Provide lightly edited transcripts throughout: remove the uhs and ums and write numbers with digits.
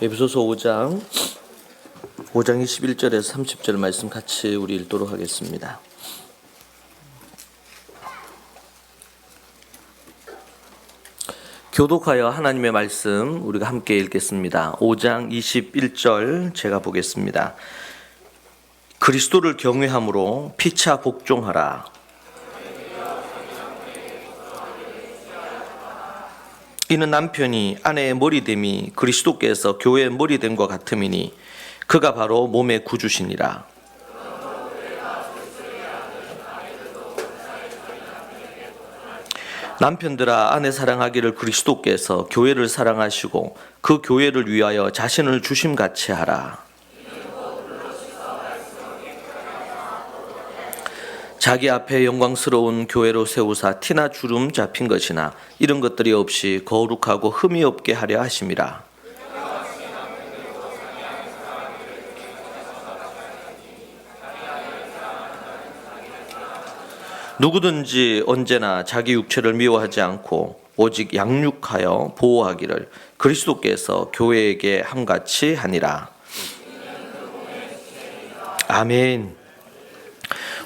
에베소서 5장 21절에서 30절 말씀 같이 우리 읽도록 하겠습니다. 교독하여 하나님의 말씀 우리가 함께 읽겠습니다. 5장 21절 제가 보겠습니다. 그리스도를 경외함으로 피차 복종하라. 이는 남편이 아내의 머리됨이 그리스도께서 교회의 머리됨과 같음이니 그가 바로 몸의 구주시니라. 남편들아 아내 사랑하기를 그리스도께서 교회를 사랑하시고 그 교회를 위하여 자신을 주심같이 하라. 자기 앞에 영광스러운 교회로 세우사 티나 주름 잡힌 것이나 이런 것들이 없이 거룩하고 흠이 없게 하려 하심이라. 누구든지 언제나 자기 육체를 미워하지 않고 오직 양육하여 보호하기를 그리스도께서 교회에게 함같이 하니라. 아멘.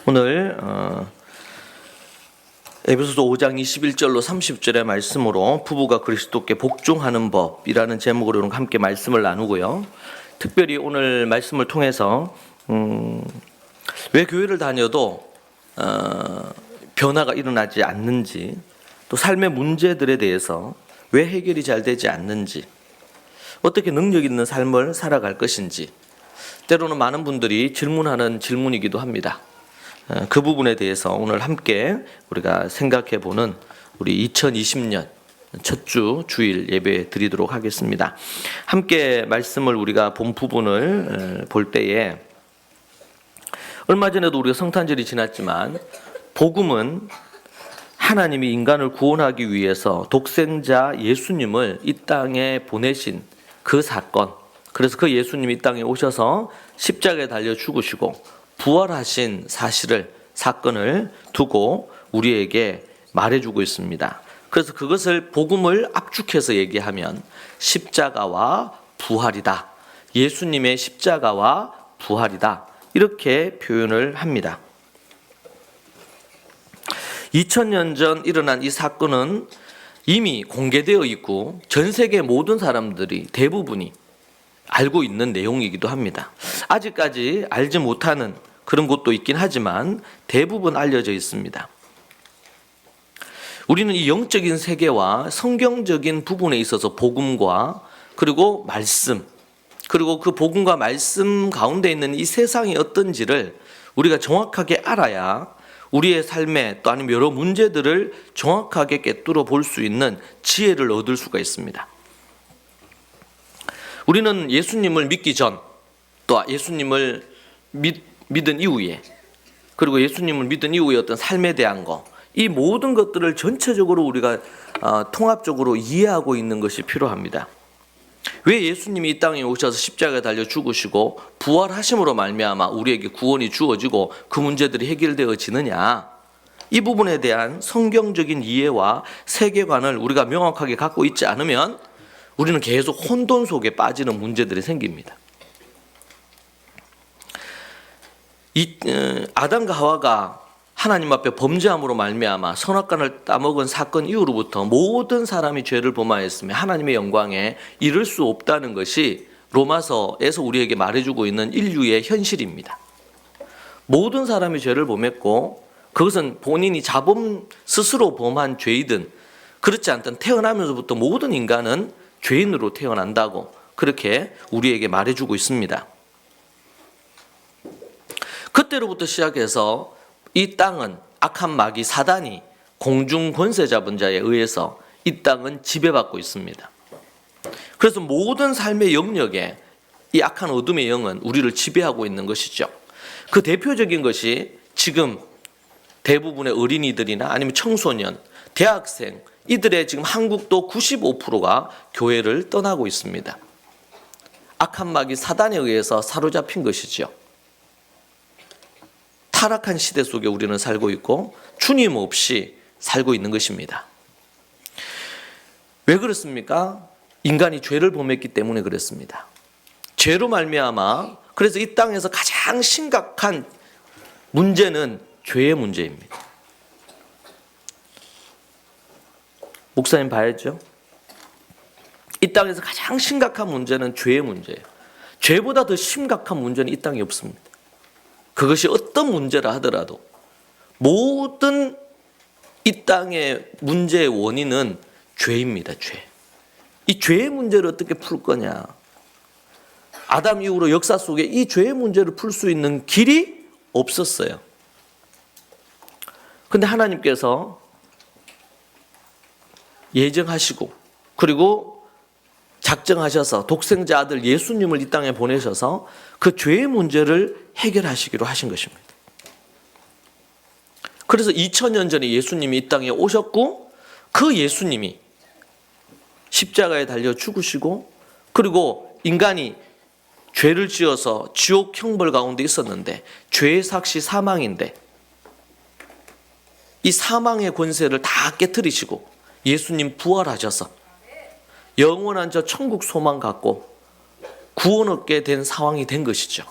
오늘 에베소서 5장 21절로 30절의 말씀으로 부부가 그리스도께 복종하는 법이라는 제목으로 함께 말씀을 나누고요. 특별히 오늘 말씀을 통해서 왜 교회를 다녀도 변화가 일어나지 않는지, 또 삶의 문제들에 대해서 왜 해결이 잘 되지 않는지, 어떻게 능력 있는 삶을 살아갈 것인지, 때로는 많은 분들이 질문하는 질문이기도 합니다. 그 부분에 대해서 오늘 함께 우리가 생각해 보는 우리 2020년 첫 주 주일 예배 드리도록 하겠습니다. 함께 말씀을 우리가 본 부분을 볼 때에 얼마 전에도 우리가 성탄절이 지났지만 복음은 하나님이 인간을 구원하기 위해서 독생자 예수님을 이 땅에 보내신 그 사건, 그래서 그 예수님이 이 땅에 오셔서 십자가에 달려 죽으시고 부활하신 사건을 두고 우리에게 말해주고 있습니다. 그래서 그것을 복음을 압축해서 얘기하면 십자가와 부활이다. 예수님의 십자가와 부활이다. 이렇게 표현을 합니다. 2000년 전 일어난 이 사건은 이미 공개되어 있고 전 세계 모든 사람들이 대부분이 알고 있는 내용이기도 합니다. 아직까지 알지 못하는 그런 곳도 있긴 하지만 대부분 알려져 있습니다. 우리는 이 영적인 세계와 성경적인 부분에 있어서 복음과 그리고 말씀, 그리고 그 복음과 말씀 가운데 있는 이 세상이 어떤지를 우리가 정확하게 알아야 우리의 삶에 또 아니면 여러 문제들을 정확하게 꿰뚫어 볼 수 있는 지혜를 얻을 수가 있습니다. 우리는 예수님을 믿기 전, 또 예수님을 믿은 이후에, 그리고 예수님을 믿은 이후에 어떤 삶에 대한 것, 이 모든 것들을 전체적으로 우리가 통합적으로 이해하고 있는 것이 필요합니다. 왜 예수님이 이 땅에 오셔서 십자가에 달려 죽으시고 부활하심으로 말미암아 우리에게 구원이 주어지고 그 문제들이 해결되어지느냐, 이 부분에 대한 성경적인 이해와 세계관을 우리가 명확하게 갖고 있지 않으면 우리는 계속 혼돈 속에 빠지는 문제들이 생깁니다. 아담과 하와가 하나님 앞에 범죄함으로 말미암아 선악과를 따먹은 사건 이후로부터 모든 사람이 죄를 범하였으며 하나님의 영광에 이를 수 없다는 것이 로마서에서 우리에게 말해주고 있는 인류의 현실입니다. 모든 사람이 죄를 범했고 그것은 본인이 스스로 범한 죄이든 그렇지 않든 태어나면서부터 모든 인간은 죄인으로 태어난다고 그렇게 우리에게 말해주고 있습니다. 그때로부터 시작해서 이 땅은 악한 마귀 사단이 공중 권세 잡은 자에 의해서 이 땅은 지배받고 있습니다. 그래서 모든 삶의 영역에 이 악한 어둠의 영은 우리를 지배하고 있는 것이죠. 그 대표적인 것이 지금 대부분의 어린이들이나 아니면 청소년, 대학생, 이들의 지금 한국도 95%가 교회를 떠나고 있습니다. 악한 마귀 사단에 의해서 사로잡힌 것이죠. 타락한 시대 속에 우리는 살고 있고 주님 없이 살고 있는 것입니다. 왜 그렇습니까? 인간이 죄를 범했기 때문에 그랬습니다. 죄로 말미암아 그래서 이 땅에서 가장 심각한 문제는 죄의 문제입니다. 목사님 봐야죠. 이 땅에서 가장 심각한 문제는 죄의 문제예요. 죄보다 더 심각한 문제는 이 땅에 없습니다. 그것이 어떤 문제라 하더라도 모든 이 땅의 문제의 원인은 죄입니다. 죄. 이 죄의 문제를 어떻게 풀 거냐. 아담 이후로 역사 속에 이 죄의 문제를 풀 수 있는 길이 없었어요. 근데 하나님께서 예정하시고 그리고 작정하셔서 독생자 아들 예수님을 이 땅에 보내셔서 그 죄의 문제를 해결하시기로 하신 것입니다. 그래서 2000년 전에 예수님이 이 땅에 오셨고 그 예수님이 십자가에 달려 죽으시고 그리고 인간이 죄를 지어서 지옥 형벌 가운데 있었는데 죄의 삭시 사망인데 이 사망의 권세를 다 깨뜨리시고 예수님 부활하셔서 영원한 저 천국 소망 갖고 구원 얻게 된 상황이 된 것이죠.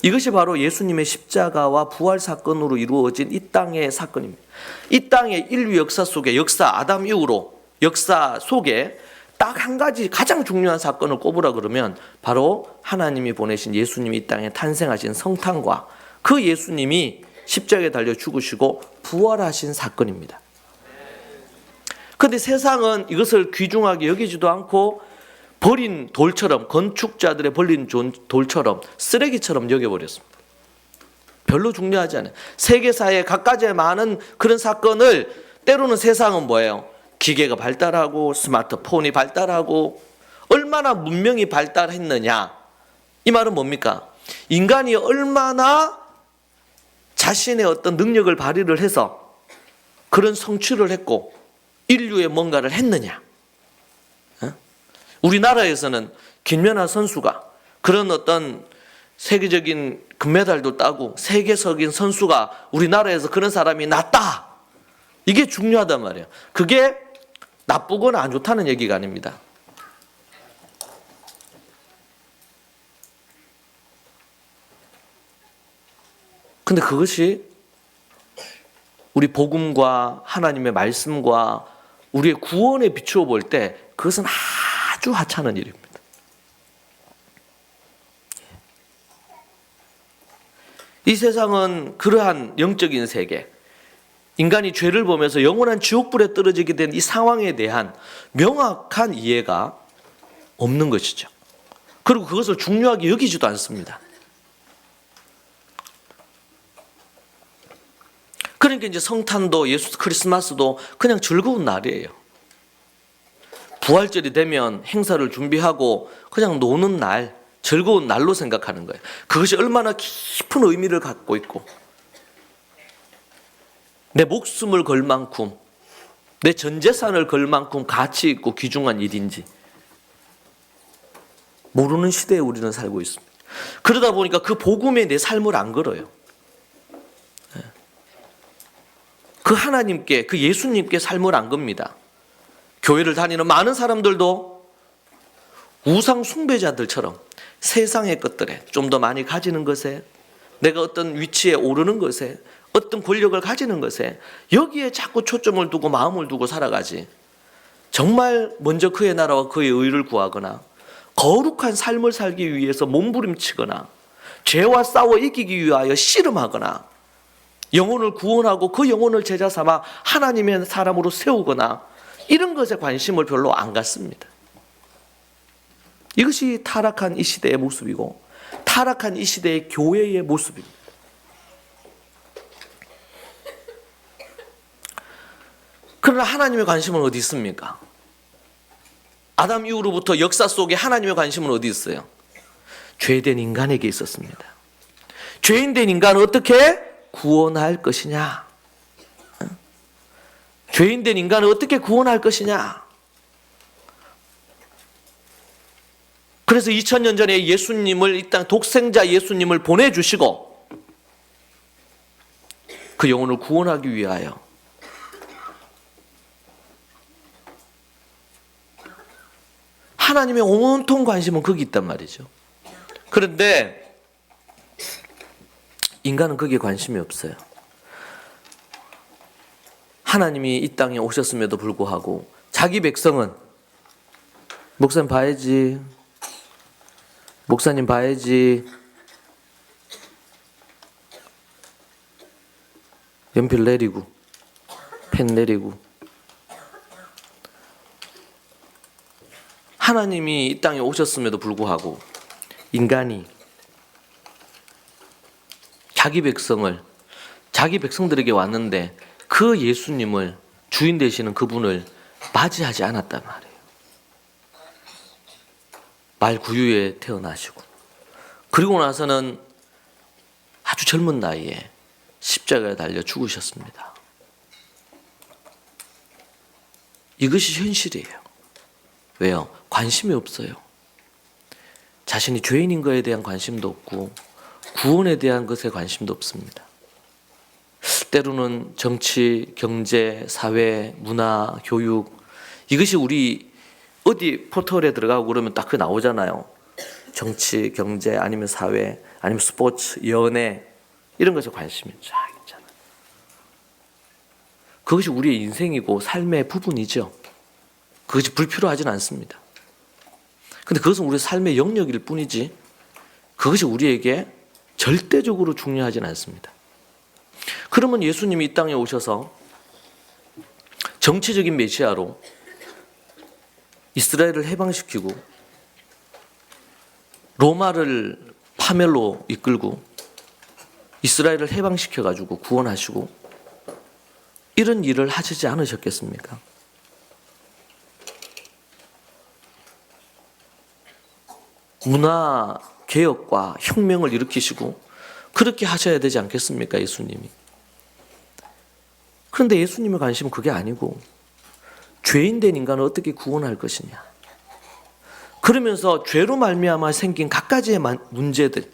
이것이 바로 예수님의 십자가와 부활 사건으로 이루어진 이 땅의 사건입니다. 이 땅의 인류 역사 속에 역사 아담 이후로 역사 속에 딱 한 가지 가장 중요한 사건을 꼽으라 그러면 바로 하나님이 보내신 예수님이 이 땅에 탄생하신 성탄과 그 예수님이 십자가에 달려 죽으시고 부활하신 사건입니다. 그런데 세상은 이것을 귀중하게 여기지도 않고 버린 돌처럼 건축자들의 버린 돌처럼 쓰레기처럼 여겨버렸습니다. 별로 중요하지 않아요. 세계사에 갖가지의 많은 그런 사건을 때로는 세상은 뭐예요? 기계가 발달하고 스마트폰이 발달하고 얼마나 문명이 발달했느냐. 이 말은 뭡니까? 인간이 얼마나 자신의 어떤 능력을 발휘를 해서 그런 성취를 했고 인류에 뭔가를 했느냐. 우리나라에서는 김연아 선수가 그런 어떤 세계적인 금메달도 따고 세계적인 선수가 우리나라에서 그런 사람이 났다. 이게 중요하단 말이에요. 그게 나쁘거나 안 좋다는 얘기가 아닙니다. 근데 그것이 우리 복음과 하나님의 말씀과 우리의 구원에 비추어 볼 때 그것은 아주 하찮은 일입니다. 이 세상은 그러한 영적인 세계, 인간이 죄를 범해서 영원한 지옥불에 떨어지게 된 이 상황에 대한 명확한 이해가 없는 것이죠. 그리고 그것을 중요하게 여기지도 않습니다. 그러니까 이제 성탄도 예수 크리스마스도 그냥 즐거운 날이에요. 부활절이 되면 행사를 준비하고 그냥 노는 날, 즐거운 날로 생각하는 거예요. 그것이 얼마나 깊은 의미를 갖고 있고 내 목숨을 걸 만큼 내 전 재산을 걸 만큼 가치 있고 귀중한 일인지 모르는 시대에 우리는 살고 있습니다. 그러다 보니까 그 복음에 내 삶을 안 걸어요. 그 하나님께, 그 예수님께 삶을 안 겁니다. 교회를 다니는 많은 사람들도 우상 숭배자들처럼 세상의 것들에 좀 더 많이 가지는 것에 내가 어떤 위치에 오르는 것에 어떤 권력을 가지는 것에 여기에 자꾸 초점을 두고 마음을 두고 살아가지 정말 먼저 그의 나라와 그의 의를 구하거나 거룩한 삶을 살기 위해서 몸부림치거나 죄와 싸워 이기기 위하여 씨름하거나 영혼을 구원하고 그 영혼을 제자 삼아 하나님의 사람으로 세우거나 이런 것에 관심을 별로 안 갖습니다. 이것이 타락한 이 시대의 모습이고 타락한 이 시대의 교회의 모습입니다. 그러나 하나님의 관심은 어디 있습니까? 아담 이후로부터 역사 속에 하나님의 관심은 어디 있어요? 죄된 인간에게 있었습니다. 죄인된 인간을 어떻게 구원할 것이냐? 죄인된 인간을 어떻게 구원할 것이냐? 그래서 2000년 전에 예수님을 이 땅 독생자 예수님을 보내주시고 그 영혼을 구원하기 위하여 하나님의 온통 관심은 거기 있단 말이죠. 그런데 인간은 거기에 관심이 없어요. 하나님이 이 땅에 오셨음에도 불구하고 자기 백성은 목사님 봐야지, 목사님 봐야지, 연필 내리고 펜 내리고, 하나님이 이 땅에 오셨음에도 불구하고 인간이 자기 백성들에게 왔는데 그 예수님을, 주인 되시는 그분을 맞이하지 않았단 말이에요. 말구유에 태어나시고 그리고 나서는 아주 젊은 나이에 십자가에 달려 죽으셨습니다. 이것이 현실이에요. 왜요? 관심이 없어요. 자신이 죄인인 것에 대한 관심도 없고 구원에 대한 것에 관심도 없습니다. 때로는 정치, 경제, 사회, 문화, 교육, 이것이 우리 어디 포털에 들어가고 그러면 딱 그 나오잖아요. 정치, 경제, 아니면 사회, 아니면 스포츠, 연애, 이런 것에 관심이 쫙 있잖아요. 그것이 우리의 인생이고 삶의 부분이죠. 그것이 불필요하진 않습니다. 근데 그것은 우리의 삶의 영역일 뿐이지 그것이 우리에게 절대적으로 중요하진 않습니다. 그러면 예수님이 이 땅에 오셔서 정치적인 메시아로 이스라엘을 해방시키고 로마를 파멸로 이끌고 이스라엘을 해방시켜가지고 구원하시고 이런 일을 하시지 않으셨겠습니까? 문화 개혁과 혁명을 일으키시고 그렇게 하셔야 되지 않겠습니까, 예수님이? 그런데 예수님의 관심은 그게 아니고 죄인 된 인간을 어떻게 구원할 것이냐. 그러면서 죄로 말미암아 생긴 갖가지의 문제들,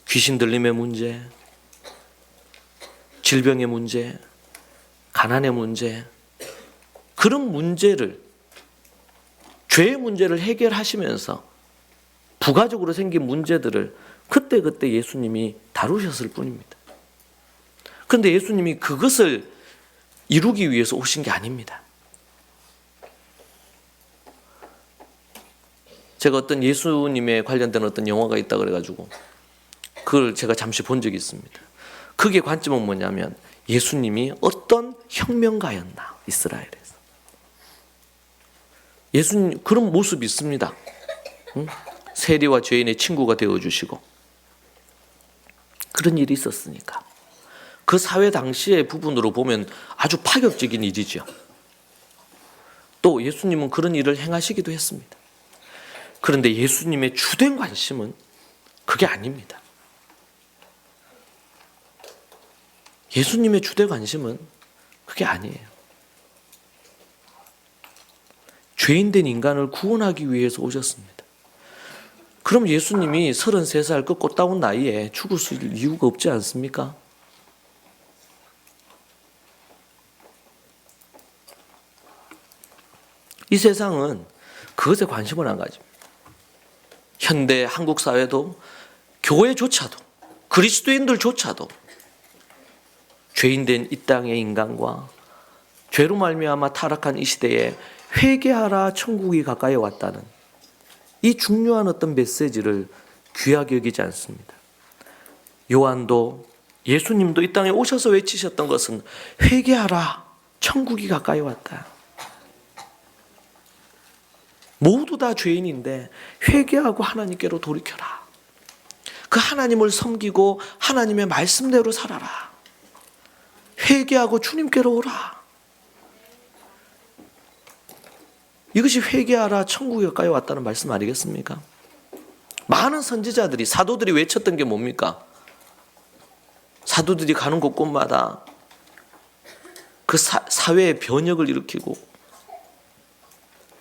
귀신 들림의 문제, 질병의 문제, 가난의 문제, 그런 문제를, 죄의 문제를 해결하시면서 부가적으로 생긴 문제들을 그때그때 예수님이 다루셨을 뿐입니다. 그런데 예수님이 그것을 이루기 위해서 오신 게 아닙니다. 제가 어떤 예수님에 관련된 어떤 영화가 있다 그래가지고 그걸 제가 잠시 본 적이 있습니다. 그게 관점은 뭐냐면 예수님이 어떤 혁명가였나, 이스라엘에서. 예수님 그런 모습이 있습니다. 응? 세리와 죄인의 친구가 되어주시고 그런 일이 있었으니까 그 사회 당시의 부분으로 보면 아주 파격적인 일이죠. 또 예수님은 그런 일을 행하시기도 했습니다. 그런데 예수님의 주된 관심은 그게 아닙니다. 예수님의 주된 관심은 그게 아니에요. 죄인된 인간을 구원하기 위해서 오셨습니다. 그럼 예수님이 33살 그 꽃다운 나이에 죽으실 이유가 없지 않습니까? 이 세상은 그것에 관심을 안 가집니다. 현대 한국 사회도 교회조차도 그리스도인들조차도 죄인된 이 땅의 인간과 죄로 말미암아 타락한 이 시대에 회개하라 천국이 가까이 왔다는 이 중요한 어떤 메시지를 귀하게 여기지 않습니다. 요한도 예수님도 이 땅에 오셔서 외치셨던 것은 회개하라 천국이 가까이 왔다. 모두 다 죄인인데 회개하고 하나님께로 돌이켜라. 그 하나님을 섬기고 하나님의 말씀대로 살아라. 회개하고 주님께로 오라. 이것이 회개하라 천국이 가까이 왔다는 말씀 아니겠습니까? 많은 선지자들이, 사도들이 외쳤던 게 뭡니까? 사도들이 가는 곳곳마다 그 사회의 변혁을 일으키고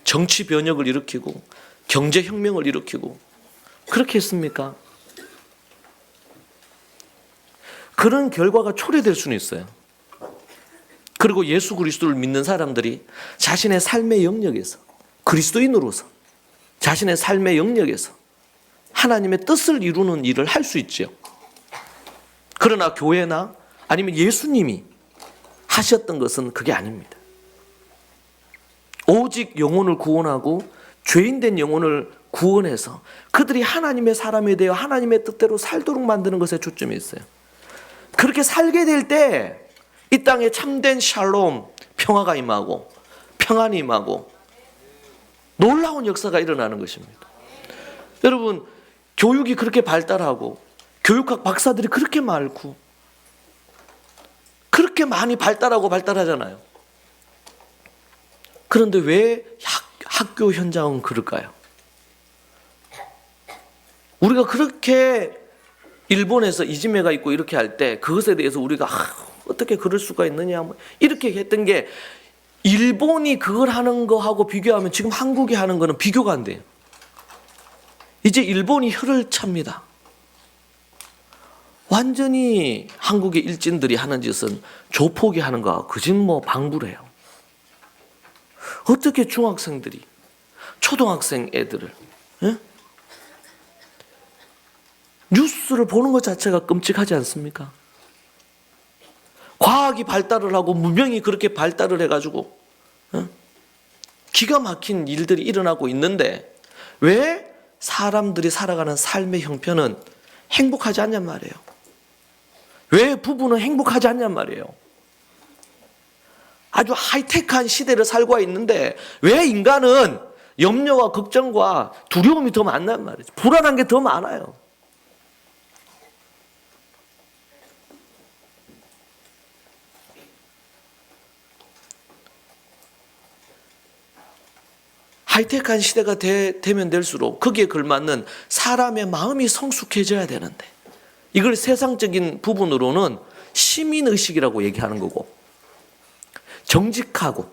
정치 변혁을 일으키고 경제 혁명을 일으키고 그렇게 했습니까? 그런 결과가 초래될 수는 있어요. 그리고 예수 그리스도를 믿는 사람들이 자신의 삶의 영역에서 그리스도인으로서 자신의 삶의 영역에서 하나님의 뜻을 이루는 일을 할 수 있죠. 그러나 교회나 아니면 예수님이 하셨던 것은 그게 아닙니다. 오직 영혼을 구원하고 죄인된 영혼을 구원해서 그들이 하나님의 사람이 되어 하나님의 뜻대로 살도록 만드는 것에 초점이 있어요. 그렇게 살게 될 때 이 땅에 참된 샬롬, 평화가 임하고 평안이 임하고 놀라운 역사가 일어나는 것입니다. 여러분, 교육이 그렇게 발달하고 교육학 박사들이 그렇게 많고 그렇게 많이 발달하잖아요. 그런데 왜 학교 현장은 그럴까요? 우리가 그렇게 일본에서 이지메가 있고 이렇게 할 때 그것에 대해서 우리가 어떻게 그럴 수가 있느냐 이렇게 했던 게, 일본이 그걸 하는 거하고 비교하면 지금 한국이 하는 거는 비교가 안 돼요. 이제 일본이 혀를 찹니다. 완전히 한국의 일진들이 하는 짓은 조폭이 하는 거하고 그짓 방부를 해요. 어떻게 중학생들이, 초등학생 애들을, 예? 뉴스를 보는 것 자체가 끔찍하지 않습니까? 과학이 발달을 하고 문명이 그렇게 발달을 해가지고 기가 막힌 일들이 일어나고 있는데 왜 사람들이 살아가는 삶의 형편은 행복하지 않냔 말이에요. 왜 부부는 행복하지 않냔 말이에요. 아주 하이테크한 시대를 살고 있는데 왜 인간은 염려와 걱정과 두려움이 더 많단 말이죠. 불안한 게 더 많아요. 하이테크한 시대가 되면 될수록 거기에 걸맞는 사람의 마음이 성숙해져야 되는데, 이걸 세상적인 부분으로는 시민의식이라고 얘기하는 거고, 정직하고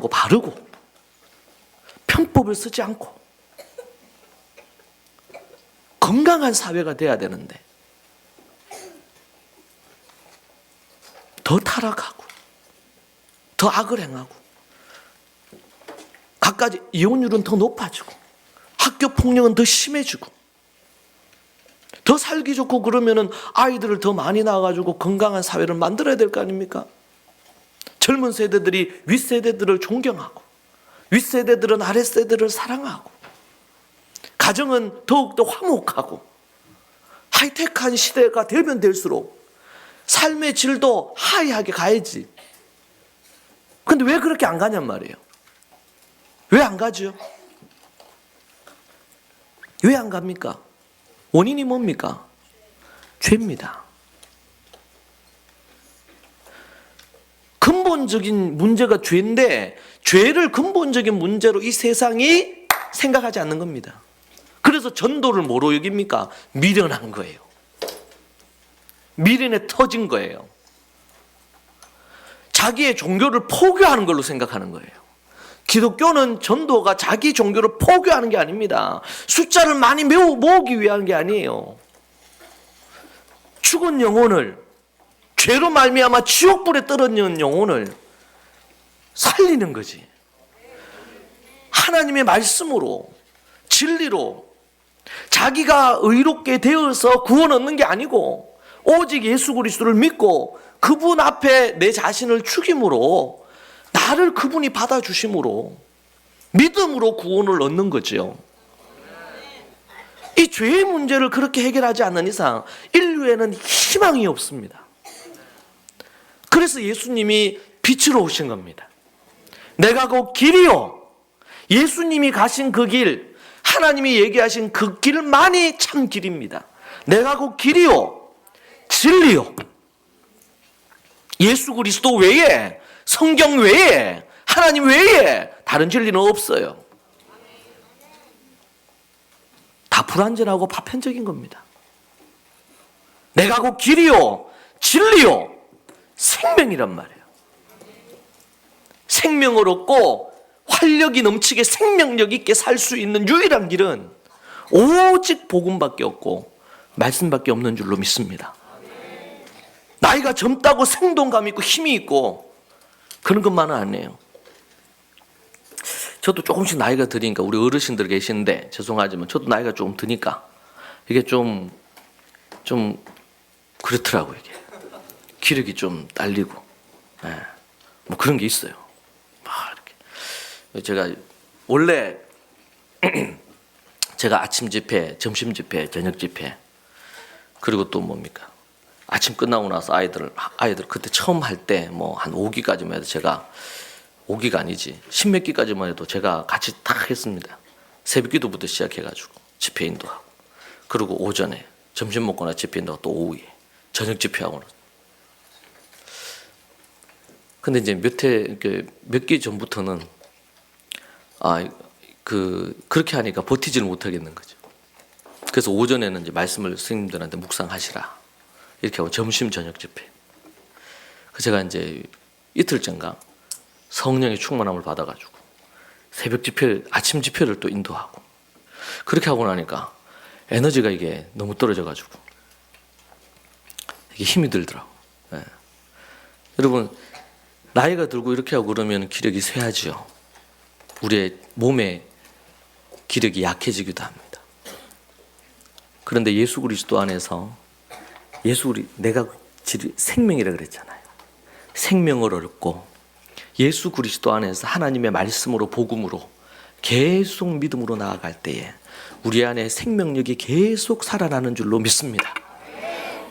바르고 편법을 쓰지 않고 건강한 사회가 돼야 되는데 더 타락하고 더 악을 행하고 각가지 이혼율은 더 높아지고 학교 폭력은 더 심해지고, 더 살기 좋고 그러면은 아이들을 더 많이 낳아가지고 건강한 사회를 만들어야 될 거 아닙니까? 젊은 세대들이 윗세대들을 존경하고 윗세대들은 아랫세대를 사랑하고 가정은 더욱더 화목하고 하이테크한 시대가 되면 될수록 삶의 질도 하이하게 가야지. 근데 왜 그렇게 안 가냔 말이에요. 왜 안 가죠? 왜 안 갑니까? 원인이 뭡니까? 죄입니다. 근본적인 문제가 죄인데 죄를 근본적인 문제로 이 세상이 생각하지 않는 겁니다. 그래서 전도를 뭐로 여깁니까? 미련한 거예요. 미련에 터진 거예요. 자기의 종교를 포교하는 걸로 생각하는 거예요. 기독교는 전도가 자기 종교를 포교하는 게 아닙니다. 숫자를 많이 모으기 위한 게 아니에요. 죽은 영혼을, 죄로 말미암아 지옥불에 떨어진 영혼을 살리는 거지. 하나님의 말씀으로, 진리로 자기가 의롭게 되어서 구원 얻는 게 아니고 오직 예수 그리스도를 믿고 그분 앞에 내 자신을 죽임으로 나를 그분이 받아주심으로 믿음으로 구원을 얻는 거죠. 이 죄의 문제를 그렇게 해결하지 않는 이상 인류에는 희망이 없습니다. 그래서 예수님이 빛으로 오신 겁니다. 내가 곧 길이요. 예수님이 가신 그 길, 하나님이 얘기하신 그 길만이 참 길입니다. 내가 곧 길이요, 진리요. 예수 그리스도 외에, 성경 외에, 하나님 외에 다른 진리는 없어요. 다 불완전하고 파편적인 겁니다. 내가 곧 길이요, 진리요, 생명이란 말이에요. 생명을 얻고 활력이 넘치게 생명력 있게 살 수 있는 유일한 길은 오직 복음밖에 없고 말씀밖에 없는 줄로 믿습니다. 나이가 젊다고 생동감 있고 힘이 있고 그런 것만은 아니에요. 저도 조금씩 나이가 드니까 우리 어르신들 계시는데 죄송하지만 저도 나이가 조금 드니까 이게 좀 그렇더라고요. 이게 기력이 좀 딸리고 뭐 그런 게 있어요. 막 이렇게 제가 원래 제가 아침 집회, 점심 집회, 저녁 집회 그리고 또 뭡니까 아침 끝나고 나서 아이들 그때 처음 할 때 뭐 한 5기까지만 해도 제가 5기가 아니지 10몇 기까지만 해도 제가 같이 딱 했습니다. 새벽기도부터 시작해가지고 집회 인도하고 그리고 오전에 점심 먹거나 집회 인도하고 또 오후에 저녁 집회하고. 근데 이제 몇 기 전부터는 그렇게 하니까 버티지를 못하겠는 거죠. 그래서 오전에는 이제 말씀을 스님들한테 묵상하시라 이렇게 하고 점심 저녁 집회. 그래서 제가 이제 이틀 전가 성령의 충만함을 받아가지고 새벽 집회, 아침 집회를 또 인도하고 그렇게 하고 나니까 에너지가 이게 너무 떨어져가지고 이게 힘이 들더라고. 여러분 나이가 들고 이렇게 하고 그러면 기력이 쇠하지요. 우리의 몸의 기력이 약해지기도 합니다. 그런데 예수 그리스도 안에서 내가 생명이라 그랬잖아요. 생명을 얻고 예수 그리스도 안에서 하나님의 말씀으로 복음으로 계속 믿음으로 나아갈 때에 우리 안에 생명력이 계속 살아나는 줄로 믿습니다.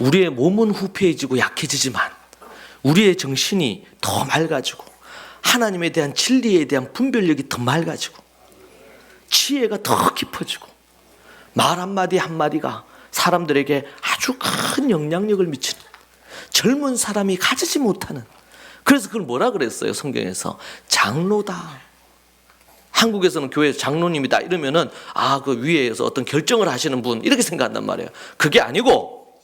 우리의 몸은 후패해지고 약해지지만 우리의 정신이 더 맑아지고 하나님에 대한 진리에 대한 분별력이 더 맑아지고 지혜가 더 깊어지고 말 한마디 한마디가 사람들에게 아주 큰 영향력을 미치는 젊은 사람이 가지지 못하는 그래서 그걸 뭐라 그랬어요? 성경에서 장로다. 한국에서는 교회에서 장로님이다 이러면은 그 위에서 어떤 결정을 하시는 분 이렇게 생각한단 말이에요. 그게 아니고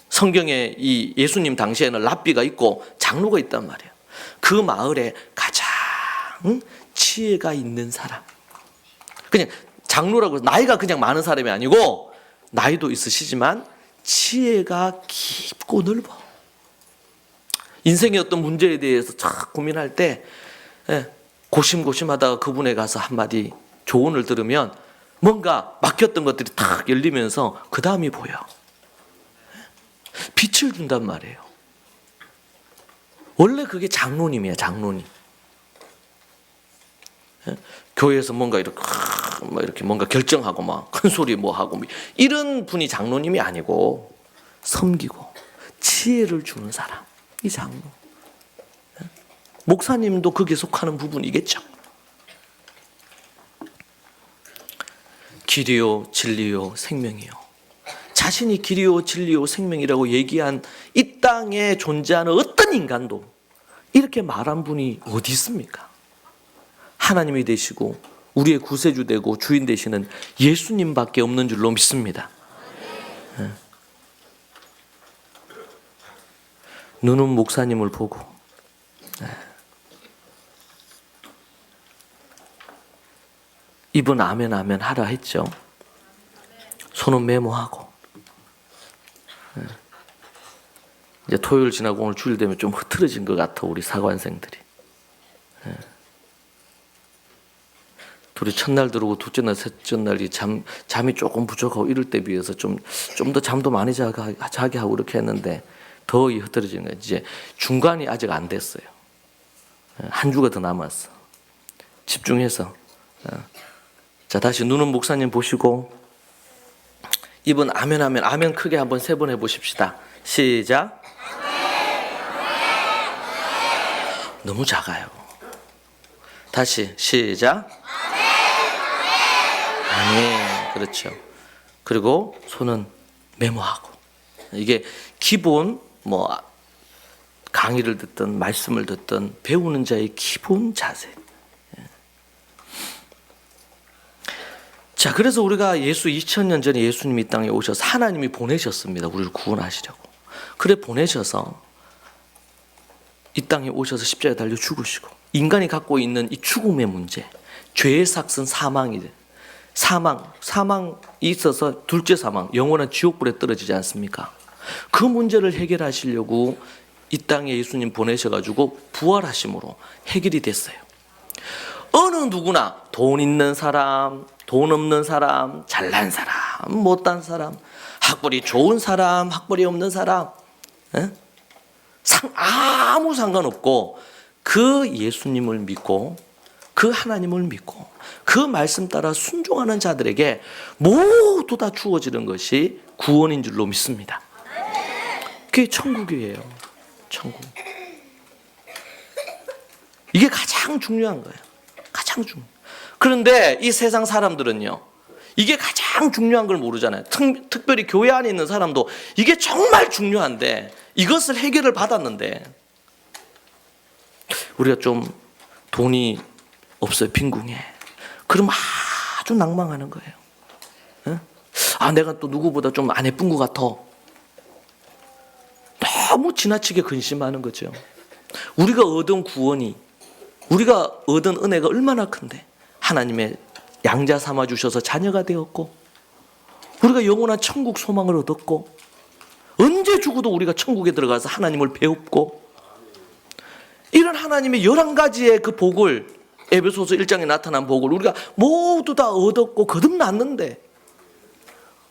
성경에 이 예수님 당시에는 랍비가 있고 장로가 있단 말이에요. 그 마을에 가장 지혜가 있는 사람. 그냥 장로라고 해서 나이가 그냥 많은 사람이 아니고 나이도 있으시지만 지혜가 깊고 넓어. 인생의 어떤 문제에 대해서 쫙 고민할 때 고심고심하다가 그분에 가서 한마디 조언을 들으면 뭔가 막혔던 것들이 탁 열리면서 그 다음이 보여. 빛을 준단 말이에요. 원래 그게 장로님이야. 장로님. 교회에서 뭔가 이렇게 뭔가 결정하고 막 큰 소리 뭐 하고 이런 분이 장로님이 아니고 섬기고 지혜를 주는 사람. 이 장로. 목사님도 거기에 속하는 부분이겠죠. 길이요 진리요 생명이요. 자신이 길이요 진리요 생명이라고 얘기한 이 땅에 존재하는 어떤 인간도 이렇게 말한 분이 어디 있습니까? 하나님이 되시고 우리의 구세주 되고 주인 되시는 예수님밖에 없는 줄로 믿습니다. 눈은 목사님을 보고 입은 아멘 아멘 하라 했죠. 손은 메모하고 이제 토요일 지나고 오늘 주일 되면 좀 흐트러진 것 같아 우리 사관생들이. 둘이 첫날 들어오고 둘째 날 셋째 날이 잠이 조금 부족하고 이럴 때 비해서 좀 더 잠도 많이 자게 하고 이렇게 했는데 더 흐트러지는 거예요. 이제 중간이 아직 안 됐어요. 한 주가 더 남았어. 집중해서. 자, 다시 눈은 목사님 보시고 입은 아멘 아멘 아멘 크게 한번 3번 해보십시다. 시작. 너무 작아요. 다시 시작. 아멘. 그렇죠. 그리고 손은 메모하고. 이게 기본 강의를 듣든 말씀을 듣든 배우는 자의 기본 자세. 자, 그래서 우리가 2000년 전에 예수님이 이 땅에 오셔서 하나님이 보내셨습니다. 우리를 구원하시려고. 그래 보내셔서 이 땅에 오셔서 십자가에 달려 죽으시고 인간이 갖고 있는 이 죽음의 문제, 죄의 삭은 사망이 돼. 사망이 있어서 둘째 사망, 영원한 지옥불에 떨어지지 않습니까? 그 문제를 해결하시려고 이 땅에 예수님 보내셔가지고 부활하심으로 해결이 됐어요. 어느 누구나 돈 있는 사람, 돈 없는 사람, 잘난 사람, 못난 사람, 학벌이 좋은 사람, 학벌이 없는 사람, 아무 상관없고 그 예수님을 믿고 그 하나님을 믿고 그 말씀 따라 순종하는 자들에게 모두 다 주어지는 것이 구원인 줄로 믿습니다. 그게 천국이에요. 천국. 이게 가장 중요한 거예요. 가장 중요해요. 그런데 이 세상 사람들은요, 이게 가장 중요한 걸 모르잖아요. 특별히 교회 안에 있는 사람도 이게 정말 중요한데 이것을 해결을 받았는데 우리가 좀 돈이 없어요. 빈궁해. 그럼 아주 낭망하는 거예요. 내가 또 누구보다 좀 안 예쁜 것 같아. 너무 지나치게 근심하는 거죠. 우리가 얻은 구원이, 우리가 얻은 은혜가 얼마나 큰데 하나님의 양자 삼아 주셔서 자녀가 되었고 우리가 영원한 천국 소망을 얻었고 언제 죽어도 우리가 천국에 들어가서 하나님을 배웠고 이런 하나님의 11가지의 그 복을, 에베소서 1장에 나타난 복을 우리가 모두 다 얻었고 거듭났는데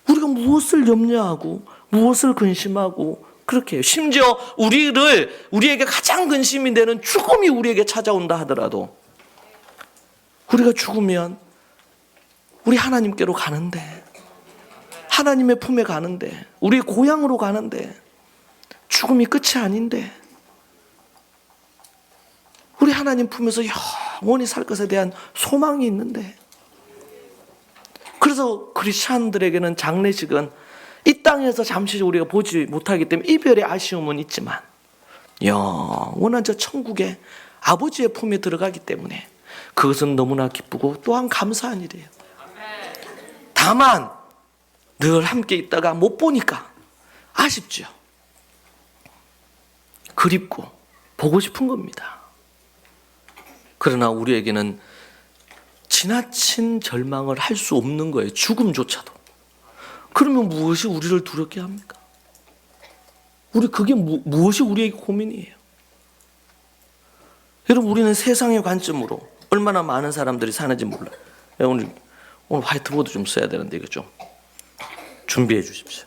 우리가 무엇을 염려하고 무엇을 근심하고 그렇게 해요. 심지어 우리에게 가장 근심이 되는 죽음이 우리에게 찾아온다 하더라도 우리가 죽으면 우리 하나님께로 가는데, 하나님의 품에 가는데, 우리 고향으로 가는데 죽음이 끝이 아닌데 우리 하나님 품에서 영원히 살 것에 대한 소망이 있는데, 그래서 크리스찬들에게는 장례식은 이 땅에서 잠시 우리가 보지 못하기 때문에 이별의 아쉬움은 있지만 영원한 저 천국에 아버지의 품에 들어가기 때문에 그것은 너무나 기쁘고 또한 감사한 일이에요. 다만 늘 함께 있다가 못 보니까 아쉽죠. 그립고 보고 싶은 겁니다. 그러나 우리에게는 지나친 절망을 할 수 없는 거예요. 죽음조차도. 그러면 무엇이 우리를 두렵게 합니까? 그게 무엇이 우리에게 고민이에요? 여러분, 우리는 세상의 관점으로 얼마나 많은 사람들이 사는지 몰라요. 오늘 화이트보드 좀 써야 되는데 이거 좀 준비해 주십시오.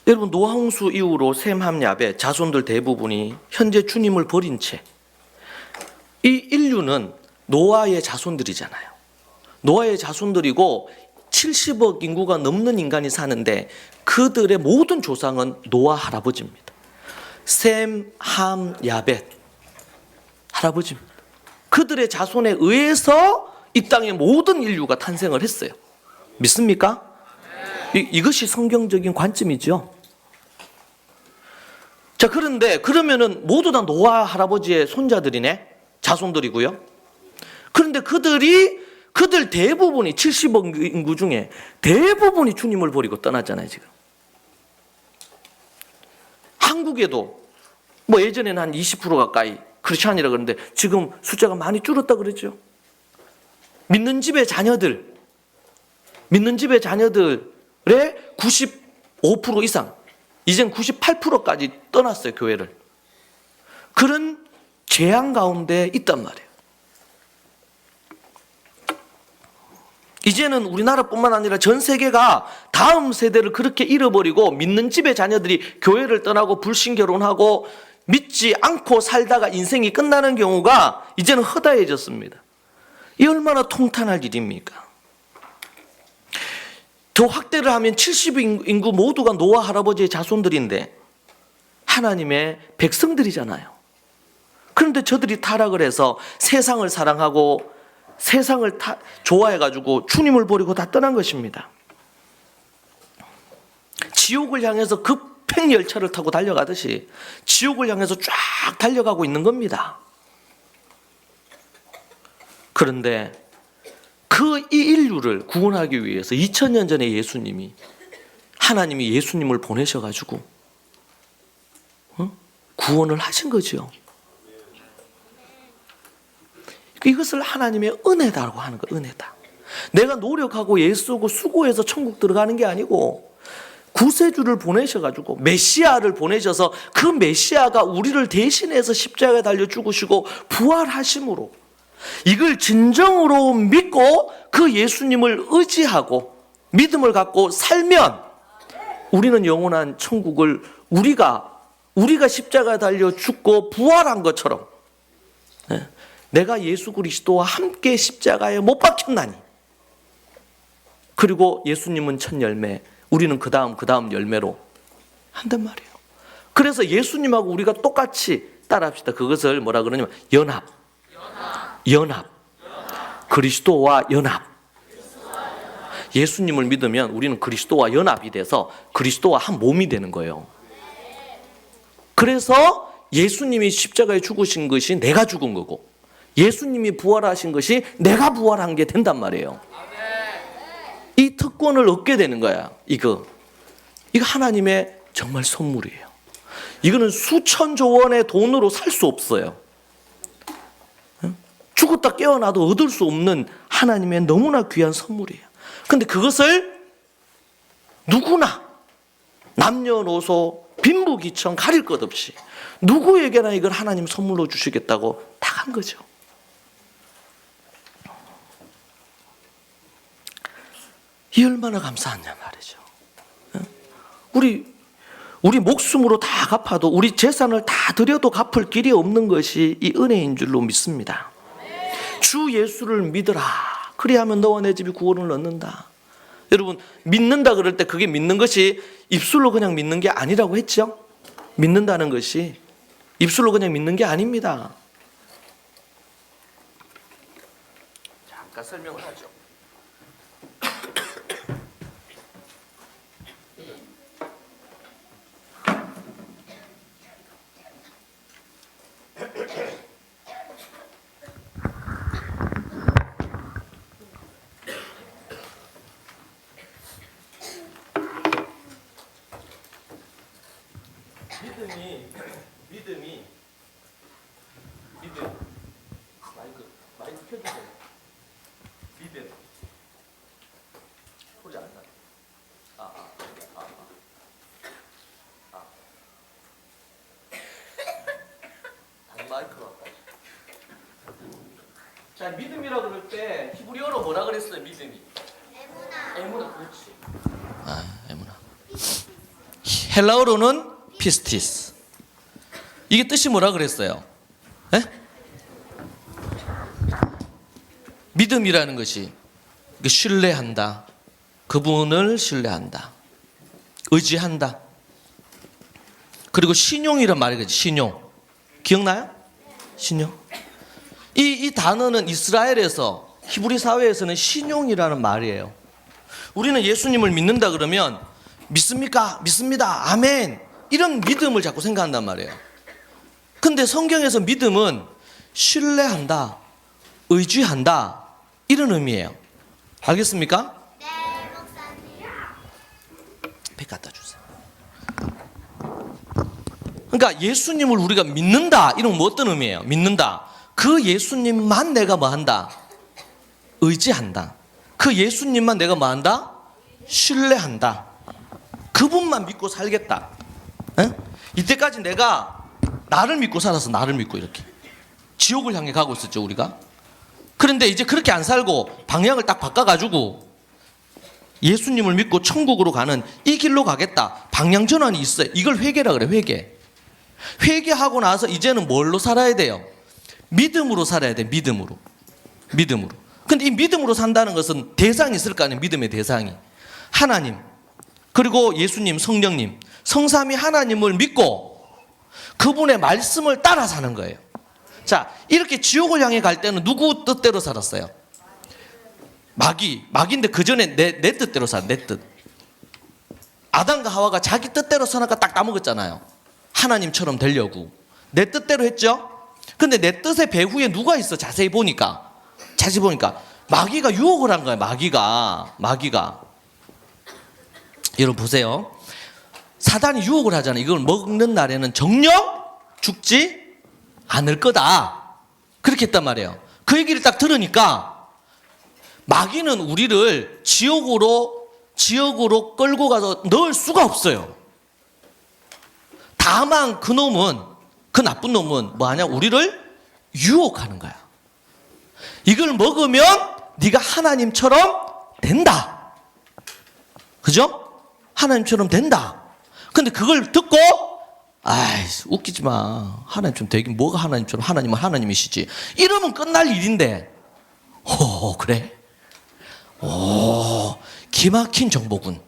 여러분, 노아홍수 이후로 셈, 함, 야벳 자손들 대부분이 현재 주님을 버린 채, 이 인류는 노아의 자손들이잖아요. 노아의 자손들이고 70억 인구가 넘는 인간이 사는데 그들의 모든 조상은 노아 할아버지입니다. 셈, 함, 야벳 할아버지입니다. 그들의 자손에 의해서 이 땅의 모든 인류가 탄생을 했어요. 믿습니까? 이것이 성경적인 관점이죠. 자, 그러면은 모두 다 노아 할아버지의 손자들이네, 자손들이고요. 그런데 그들 대부분이 70억 인구 중에 대부분이 주님을 버리고 떠났잖아요, 지금. 한국에도 예전에는 한 20% 가까이 크리스찬이라 그러는데 지금 숫자가 많이 줄었다 그랬죠. 믿는 집의 자녀들의 95% 이상, 이젠 98%까지 떠났어요, 교회를. 그런 재앙 가운데 있단 말이에요. 이제는 우리나라뿐만 아니라 전 세계가 다음 세대를 그렇게 잃어버리고 믿는 집의 자녀들이 교회를 떠나고 불신결혼하고 믿지 않고 살다가 인생이 끝나는 경우가 이제는 허다해졌습니다. 이 얼마나 통탄할 일입니까? 더 확대를 하면 70억 인구 모두가 노아 할아버지의 자손들인데 하나님의 백성들이잖아요. 그런데 저들이 타락을 해서 세상을 사랑하고 세상을 좋아해가지고 주님을 버리고 다 떠난 것입니다. 지옥을 향해서 급행 열차를 타고 달려가듯이 지옥을 향해서 쫙 달려가고 있는 겁니다. 그런데 이 인류를 구원하기 위해서 2000년 전에 하나님이 예수님을 보내셔가지고 구원을 하신 거죠. 이것을 하나님의 은혜다라고 하는 거예요. 은혜다. 내가 노력하고 애쓰고 수고해서 천국 들어가는 게 아니고 구세주를 보내셔가지고 메시아를 보내셔서 그 메시아가 우리를 대신해서 십자가에 달려 죽으시고 부활하심으로 이걸 진정으로 믿고 그 예수님을 의지하고 믿음을 갖고 살면 우리는 영원한 천국을 우리가 십자가에 달려 죽고 부활한 것처럼 내가 예수 그리스도와 함께 십자가에 못 박혔나니 그리고 예수님은 첫 열매, 우리는 그 다음 열매로 한단 말이에요. 그래서 예수님하고 우리가 똑같이 따라합시다. 그것을 뭐라 그러냐면 연합. 그리스도와 연합. 예수님을 믿으면 우리는 그리스도와 연합이 돼서 그리스도와 한 몸이 되는 거예요. 그래서 예수님이 십자가에 죽으신 것이 내가 죽은 거고 예수님이 부활하신 것이 내가 부활한 게 된단 말이에요. 이 특권을 얻게 되는 거야. 이거 하나님의 정말 선물이에요. 이거는 수천조 원의 돈으로 살 수 없어요. 죽었다 깨어나도 얻을 수 없는 하나님의 너무나 귀한 선물이에요. 근데 그것을 누구나 남녀노소 빈부귀천 가릴 것 없이 누구에게나 이걸 하나님 선물로 주시겠다고 딱 한 거죠. 이 얼마나 감사하냐 말이죠. 우리 목숨으로 다 갚아도 우리 재산을 다 드려도 갚을 길이 없는 것이 이 은혜인 줄로 믿습니다. 주 예수를 믿으라. 그리하면 너와 내 집이 구원을 얻는다. 여러분 믿는다 그럴 때 그게 믿는 것이 입술로 그냥 믿는 게 아니라고 했죠. 믿는다는 것이 입술로 그냥 믿는 게 아닙니다. 잠깐 설명을 하죠. 믿음이 마이크 켜주세요. 믿음 소리 안 나. 다시 마이크로 할까요? 자, 믿음이라 그럴 때 히브리어로 뭐라 그랬어요? 믿음이 에무나. 그렇지. 에무나. 헬라어로는 피스티스. 이게 뜻이 뭐라 그랬어요? 에? 믿음이라는 것이 신뢰한다. 그분을 신뢰한다. 의지한다. 그리고 신용이란 말이겠지. 신용. 기억나요? 신용. 이 단어는 이스라엘에서 히브리 사회에서는 신용이라는 말이에요. 우리는 예수님을 믿는다 그러면 믿습니까? 믿습니다. 아멘. 이런 믿음을 자꾸 생각한단 말이에요. 근데 성경에서 믿음은 신뢰한다, 의지한다 이런 의미예요. 알겠습니까? 네, 목사님. 백 갖다 주세요. 그러니까 예수님을 우리가 믿는다 이런 뭐 어떤 의미예요? 믿는다. 그 예수님만 내가 뭐 한다? 의지한다. 그 예수님만 내가 뭐 한다? 신뢰한다. 그분만 믿고 살겠다. 에? 이때까지 내가 나를 믿고 살았어. 나를 믿고 이렇게 지옥을 향해 가고 있었죠 우리가. 그런데 이제 그렇게 안 살고 방향을 딱 바꿔가지고 예수님을 믿고 천국으로 가는 이 길로 가겠다. 방향 전환이 있어요. 이걸 회개라 그래. 회개하고 나서 이제는 뭘로 살아야 돼요? 믿음으로 살아야 돼. 믿음으로. 근데 이 믿음으로 산다는 것은 대상이 있을 거 아니에요. 믿음의 대상이 하나님 그리고 예수님, 성령님, 성삼위 하나님을 믿고 그분의 말씀을 따라 사는 거예요. 자, 이렇게 지옥을 향해 갈 때는 누구 뜻대로 살았어요? 마귀인데 그 전에 내 뜻대로 살아. 내 뜻. 아담과 하와가 자기 뜻대로 사니까 딱 따먹었잖아요. 하나님처럼 되려고 내 뜻대로 했죠. 근데 내 뜻의 배후에 누가 있어? 자세히 보니까 마귀가 유혹을 한 거예요. 마귀가 여러분 보세요. 사단이 유혹을 하잖아요. 이걸 먹는 날에는 정녕 죽지 않을 거다. 그렇게 했단 말이에요. 그 얘기를 딱 들으니까 마귀는 우리를 지옥으로 지역으로 끌고 가서 넣을 수가 없어요. 다만 그 나쁜 놈은 뭐하냐? 우리를 유혹하는 거야. 이걸 먹으면 네가 하나님처럼 된다. 그죠? 하나님처럼 된다. 근데 그걸 듣고 아이 웃기지 마. 하나님처럼 되긴 뭐가 하나님처럼, 하나님은 하나님이시지. 이러면 끝날 일인데 오 그래? 오 기막힌 정보군.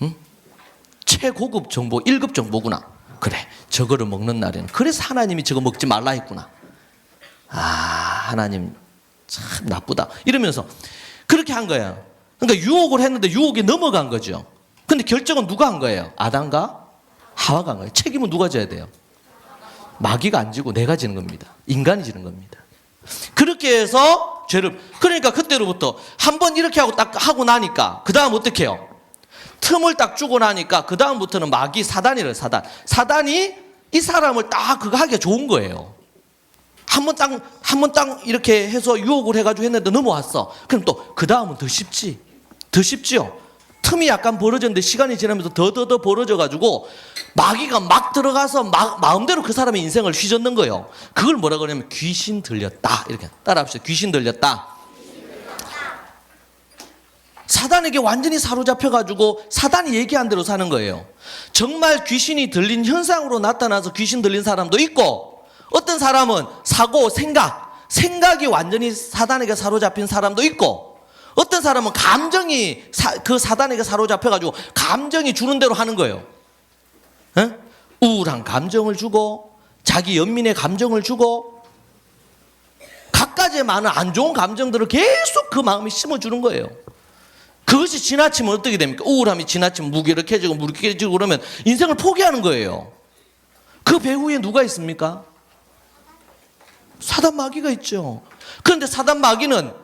응? 최고급 정보 1급 정보구나. 그래 저거를 먹는 날에는 그래서 하나님이 저거 먹지 말라 했구나. 아 하나님 참 나쁘다 이러면서 그렇게 한 거예요. 그러니까 유혹을 했는데 유혹에 넘어간 거죠. 근데 결정은 누가 한 거예요? 아담과 하와가 한 거예요. 책임은 누가 져야 돼요? 마귀가 안 지고 내가 지는 겁니다. 인간이 지는 겁니다. 그렇게 해서 죄를, 그러니까 그때로부터 한번 이렇게 하고 딱 하고 나니까 그 다음 어떻게 해요? 틈을 딱 주고 나니까 그 다음부터는 마귀 사단이래요. 사단이 이 사람을 딱 그거 하기가 좋은 거예요. 한 번 딱 이렇게 해서 유혹을 해가지고 했는데 넘어왔어. 그럼 또 그 다음은 더 쉽지. 더 쉽지요. 틈이 약간 벌어졌는데 시간이 지나면서 더 벌어져가지고 마귀가 막 들어가서 마음대로 그 사람의 인생을 휘젓는 거예요. 그걸 뭐라 그러냐면 귀신 들렸다. 이렇게 따라합시다. 귀신 들렸다. 사단에게 완전히 사로잡혀가지고 사단이 얘기한 대로 사는 거예요. 정말 귀신이 들린 현상으로 나타나서 귀신 들린 사람도 있고, 어떤 사람은 사고, 생각이 완전히 사단에게 사로잡힌 사람도 있고, 어떤 사람은 감정이 그 사단에게 사로잡혀가지고 감정이 주는 대로 하는 거예요. 에? 우울한 감정을 주고 자기 연민의 감정을 주고 갖가지의 많은 안 좋은 감정들을 계속 그 마음에 심어주는 거예요. 그것이 지나치면 어떻게 됩니까? 우울함이 지나치면 무기력해지고 그러면 인생을 포기하는 거예요. 그 배후에 누가 있습니까? 사단 마귀가 있죠. 그런데 사단 마귀는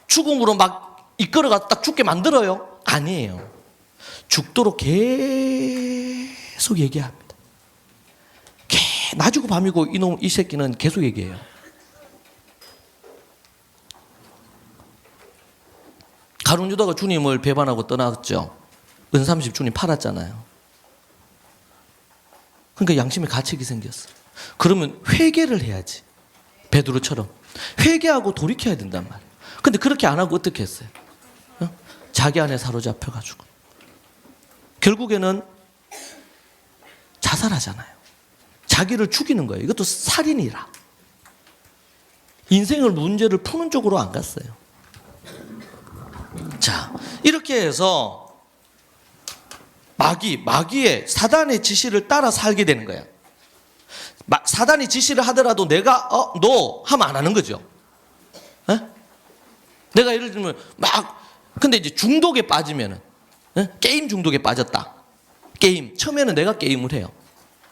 죽음으로 막 이끌어가 딱 죽게 만들어요? 아니에요. 죽도록 계속 얘기합니다. 낮이고 밤이고 이 새끼는 계속 얘기해요. 가룟 유다가 주님을 배반하고 떠났죠. 은삼십 주님 팔았잖아요. 그러니까 양심의 가책이 생겼어. 그러면 회개를 해야지. 베드로처럼 회개하고 돌이켜야 된단 말이에요. 근데 그렇게 안 하고 어떻게 했어요? 자기 안에 사로잡혀가지고 결국에는 자살하잖아요. 자기를 죽이는 거예요. 이것도 살인이라. 인생을 문제를 푸는 쪽으로 안 갔어요. 자, 이렇게 해서 마귀의 사단의 지시를 따라 살게 되는 거야. 사단이 지시를 하더라도 내가 너 하면 안 하는 거죠. 에? 내가 예를 들면 근데 이제 중독에 빠지면은 게임 중독에 빠졌다. 게임 처음에는 내가 게임을 해요.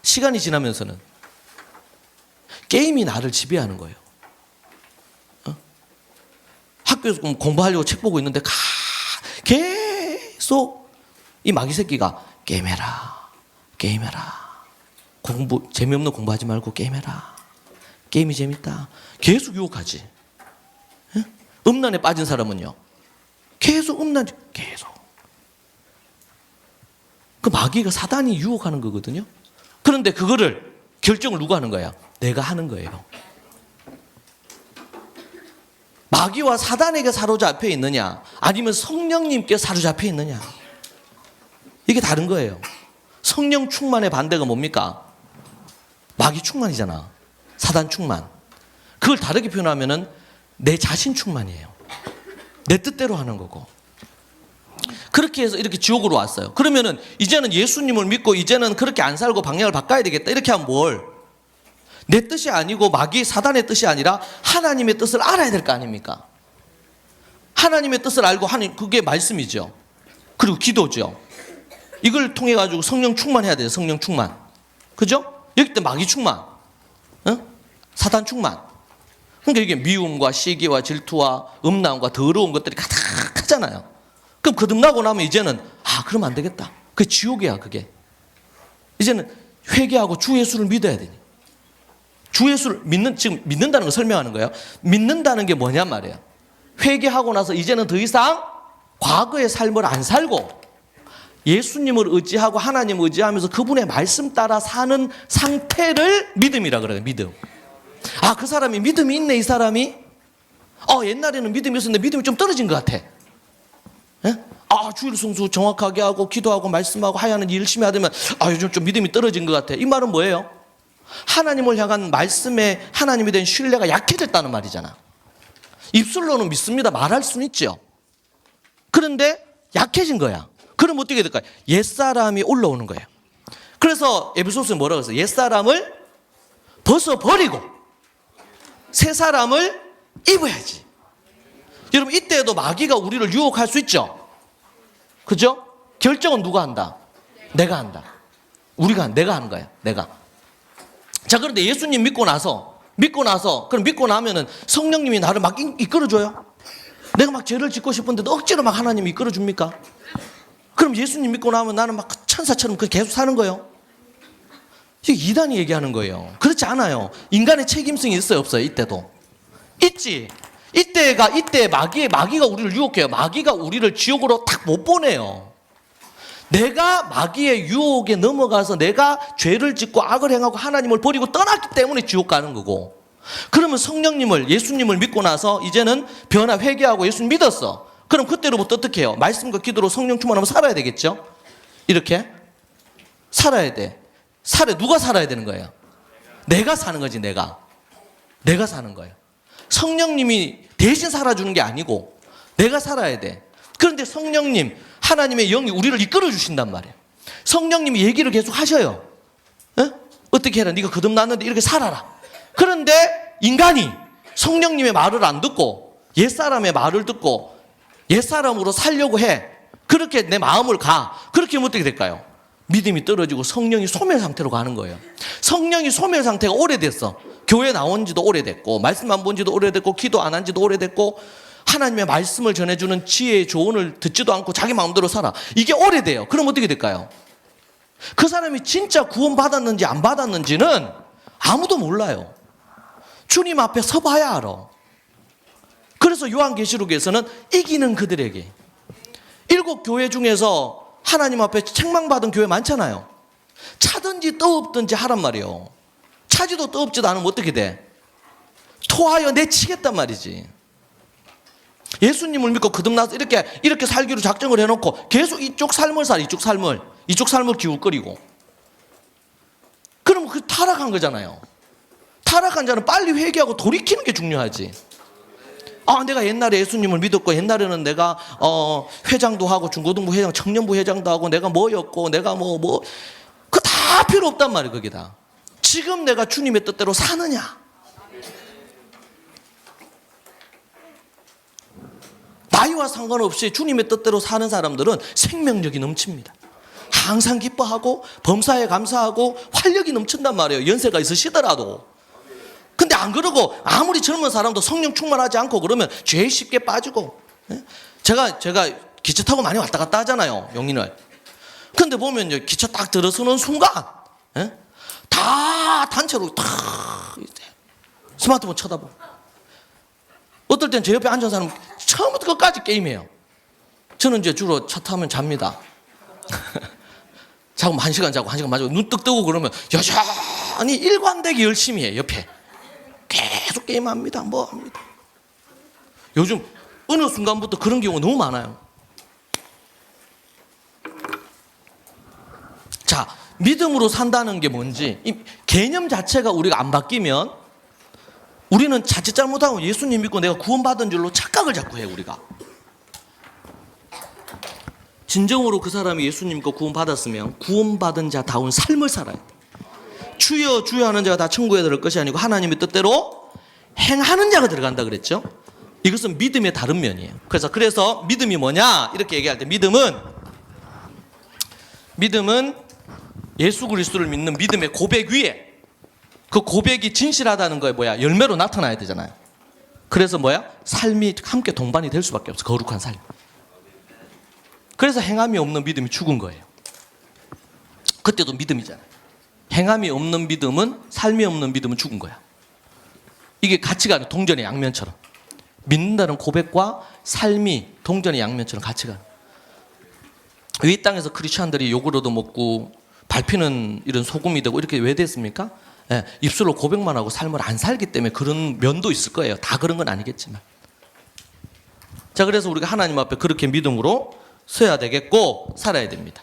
시간이 지나면서는 게임이 나를 지배하는 거예요. 학교에서 공부하려고 책 보고 있는데 계속 이 마귀 새끼가 게임해라. 재미없는 공부하지 말고 게임해라. 게임이 재밌다. 계속 유혹하지. 음란에 빠진 사람은요. 계속. 그 마귀가 사단이 유혹하는 거거든요. 그런데 그거를 결정을 누가 하는 거야? 내가 하는 거예요. 마귀와 사단에게 사로잡혀 있느냐 아니면 성령님께 사로잡혀 있느냐, 이게 다른 거예요. 성령 충만의 반대가 뭡니까? 마귀 충만이잖아. 사단 충만. 그걸 다르게 표현하면은 내 자신 충만이에요. 내 뜻대로 하는 거고. 그렇게 해서 이렇게 지옥으로 왔어요. 그러면은 이제는 예수님을 믿고 이제는 그렇게 안 살고 방향을 바꿔야 되겠다. 이렇게 하면 내 뜻이 아니고 마귀 사단의 뜻이 아니라 하나님의 뜻을 알아야 될 거 아닙니까? 하나님의 뜻을 알고 하는 그게 말씀이죠. 그리고 기도죠. 이걸 통해 가지고 성령 충만해야 돼요. 성령 충만. 그죠? 여기 때 마귀 충만, 사단 충만. 그러니까 이게 미움과 시기와 질투와 음란과 더러운 것들이 가득하잖아요. 그럼 거듭나고 나면 이제는 그러면 안 되겠다. 그게 지옥이야. 그게 이제는 회개하고 주 예수를 믿어야 되니. 주 예수를 지금 믿는다는 걸 설명하는 거예요. 믿는다는 게 뭐냐 말이에요. 회개하고 나서 이제는 더 이상 과거의 삶을 안 살고 예수님을 의지하고 하나님을 의지하면서 그분의 말씀 따라 사는 상태를 믿음이라 그래요. 믿음. 아, 그 사람이 믿음이 있네, 이 사람이. 옛날에는 믿음이 있었는데 믿음이 좀 떨어진 것 같아. 예? 주일 성수 정확하게 하고 기도하고 말씀하고 하야는 일 열심히 하다면 요즘 좀 믿음이 떨어진 것 같아. 이 말은 뭐예요? 하나님을 향한 말씀에 하나님에 대한 신뢰가 약해졌다는 말이잖아. 입술로는 믿습니다. 말할 수는 있죠. 그런데 약해진 거야. 그럼 어떻게 될까요? 옛사람이 올라오는 거예요. 그래서 에베소서에 뭐라고 했어요? 옛사람을 벗어버리고 새 사람을 입어야지. 여러분, 이때에도 마귀가 우리를 유혹할 수 있죠. 그죠? 결정은 누가 한다? 내가 한다. 내가 하는 거야. 내가. 자, 그런데 예수님 믿고 나서 그럼 믿고 나면은 성령님이 나를 막 이끌어줘요. 내가 막 죄를 짓고 싶은데 억지로 막 하나님이 이끌어줍니까? 그럼 예수님 믿고 나면 나는 막 천사처럼 계속 사는 거예요. 이게 이단이 얘기하는 거예요. 그렇지 않아요. 인간의 책임성이 있어요, 없어요? 이때도 있지. 이때 마귀가 우리를 유혹해요. 마귀가 우리를 지옥으로 탁 못 보내요. 내가 마귀의 유혹에 넘어가서 내가 죄를 짓고 악을 행하고 하나님을 버리고 떠났기 때문에 지옥 가는 거고, 그러면 성령님을, 예수님을 믿고 나서 이제는 변화 회개하고 예수님 믿었어. 그럼 그때로부터 어떻게 해요? 말씀과 기도로 성령 충만하면 살아야 되겠죠? 이렇게 살아야 돼. 누가 살아야 되는 거예요? 내가 사는 거지. 내가 사는 거예요. 성령님이 대신 살아주는 게 아니고 내가 살아야 돼. 그런데 성령님, 하나님의 영이 우리를 이끌어 주신단 말이에요. 성령님이 얘기를 계속 하셔요. 어떻게 해라, 네가 거듭났는데 이렇게 살아라. 그런데 인간이 성령님의 말을 안 듣고 옛사람의 말을 듣고 옛사람으로 살려고 해. 그렇게 내 마음을 그렇게 하면 어떻게 될까요? 믿음이 떨어지고 성령이 소멸 상태로 가는 거예요. 성령이 소멸 상태가 오래됐어. 교회 나온 지도 오래됐고, 말씀 안 본 지도 오래됐고, 기도 안 한 지도 오래됐고, 하나님의 말씀을 전해주는 지혜의 조언을 듣지도 않고 자기 마음대로 살아. 이게 오래돼요. 그럼 어떻게 될까요? 그 사람이 진짜 구원받았는지 안 받았는지는 아무도 몰라요. 주님 앞에 서봐야 알아. 그래서 요한계시록에서는 이기는 그들에게, 7 교회 중에서 하나님 앞에 책망받은 교회 많잖아요. 차든지 떠엎든지 하란 말이에요. 차지도 떠엎지도 않으면 어떻게 돼? 토하여 내치겠단 말이지. 예수님을 믿고 거듭나서 이렇게 살기로 작정을 해놓고 계속 이쪽 삶을 기울거리고, 그러면 그 타락한 거잖아요. 타락한 자는 빨리 회개하고 돌이키는 게 중요하지. 내가 옛날에 예수님을 믿었고, 옛날에는 내가 회장도 하고, 중고등부 회장, 청년부 회장도 하고, 내가 뭐였고, 내가 그거 다 필요 없단 말이에요. 거기다 지금 내가 주님의 뜻대로 사느냐. 나이와 상관없이 주님의 뜻대로 사는 사람들은 생명력이 넘칩니다. 항상 기뻐하고 범사에 감사하고 활력이 넘친단 말이에요. 연세가 있으시더라도. 근데 안 그러고 아무리 젊은 사람도 성령 충만하지 않고 그러면 죄에 쉽게 빠지고. 제가 기차 타고 많이 왔다 갔다 하잖아요, 용인을. 근데 보면 기차 딱 들어서는 순간 다 단체로 다 스마트폰 쳐다보고, 어떨 땐 제 옆에 앉은 사람 처음부터 끝까지 게임해요. 저는 이제 주로 차 타면 잡니다. 자고 1시간 자고 1시간 마시고 눈 뜨고 그러면 여전히 일관되게 열심히 해요. 옆에 계속 게임합니다. 합니다. 요즘 어느 순간부터 그런 경우가 너무 많아요. 자, 믿음으로 산다는 게 뭔지, 이 개념 자체가 우리가 안 바뀌면 우리는 자칫 잘못하고 예수님 믿고 내가 구원받은 줄로 착각을 자꾸 해요. 우리가 진정으로 그 사람이 예수님 믿고 구원받았으면 구원받은 자다운 삶을 살아야 돼. 주여 주여 하는 자가 다 천국에 들어갈 것이 아니고 하나님의 뜻대로 행하는 자가 들어간다 그랬죠. 이것은 믿음의 다른 면이에요. 그래서 믿음이 뭐냐 이렇게 얘기할 때, 믿음은 예수 그리스도를 믿는 믿음의 고백 위에, 그 고백이 진실하다는 거에 열매로 나타나야 되잖아요. 그래서 삶이 함께 동반이 될 수밖에 없어. 거룩한 삶. 그래서 행함이 없는 믿음이 죽은 거예요. 그때도 믿음이잖아요. 행함이 없는 믿음은, 삶이 없는 믿음은 죽은 거야. 이게 가치가 동전의 양면처럼 믿는다는 고백과 삶이 동전의 양면처럼 같이 가는. 이 땅에서 크리스천들이 욕을 얻어먹고 밟히는 이런 소금이 되고 이렇게 왜 됐습니까? 예, 입술로 고백만 하고 삶을 안 살기 때문에 그런 면도 있을 거예요. 다 그런 건 아니겠지만. 자, 그래서 우리가 하나님 앞에 그렇게 믿음으로 서야 되겠고 살아야 됩니다.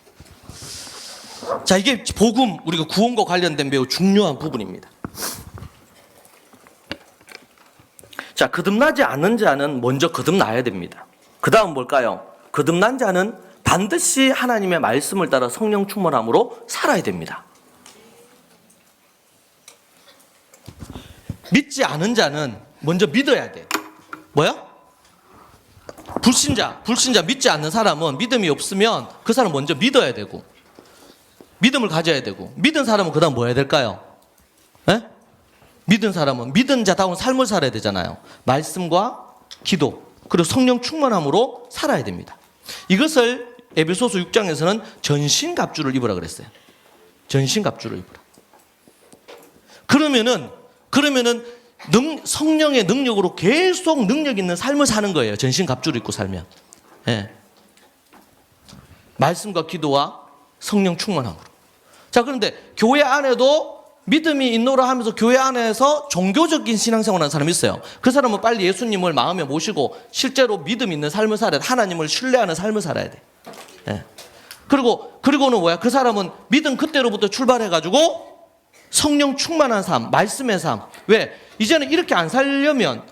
자, 이게 복음, 우리가 구원과 관련된 매우 중요한 부분입니다. 자, 거듭나지 않은 자는 먼저 거듭나야 됩니다. 그 다음 뭘까요? 거듭난 자는 반드시 하나님의 말씀을 따라 성령 충만함으로 살아야 됩니다. 믿지 않은 자는 먼저 믿어야 돼. 뭐야? 불신자 믿지 않는 사람은 믿음이 없으면 그 사람 먼저 믿어야 되고 믿음을 가져야 되고 믿은 사람은 그 다음 뭐 해야 될까요? 에? 믿은 사람은 믿은 자다운 삶을 살아야 되잖아요. 말씀과 기도 그리고 성령 충만함으로 살아야 됩니다. 이것을 에베소서 6장에서는 전신갑주를 입으라 그랬어요. 전신갑주를 입으라. 그러면은 성령의 능력으로 계속 능력 있는 삶을 사는 거예요. 전신갑주를 입고 살면. 예. 말씀과 기도와 성령 충만함으로. 자, 그런데 교회 안에도 믿음이 있노라 하면서 교회 안에서 종교적인 신앙생활을 하는 사람이 있어요. 그 사람은 빨리 예수님을 마음에 모시고 실제로 믿음 있는 삶을 살아야 돼. 하나님을 신뢰하는 삶을 살아야 돼. 예. 그리고는 뭐야? 그 사람은 믿음 그때로부터 출발해가지고 성령 충만한 삶, 말씀의 삶. 왜? 이제는 이렇게 안 살려면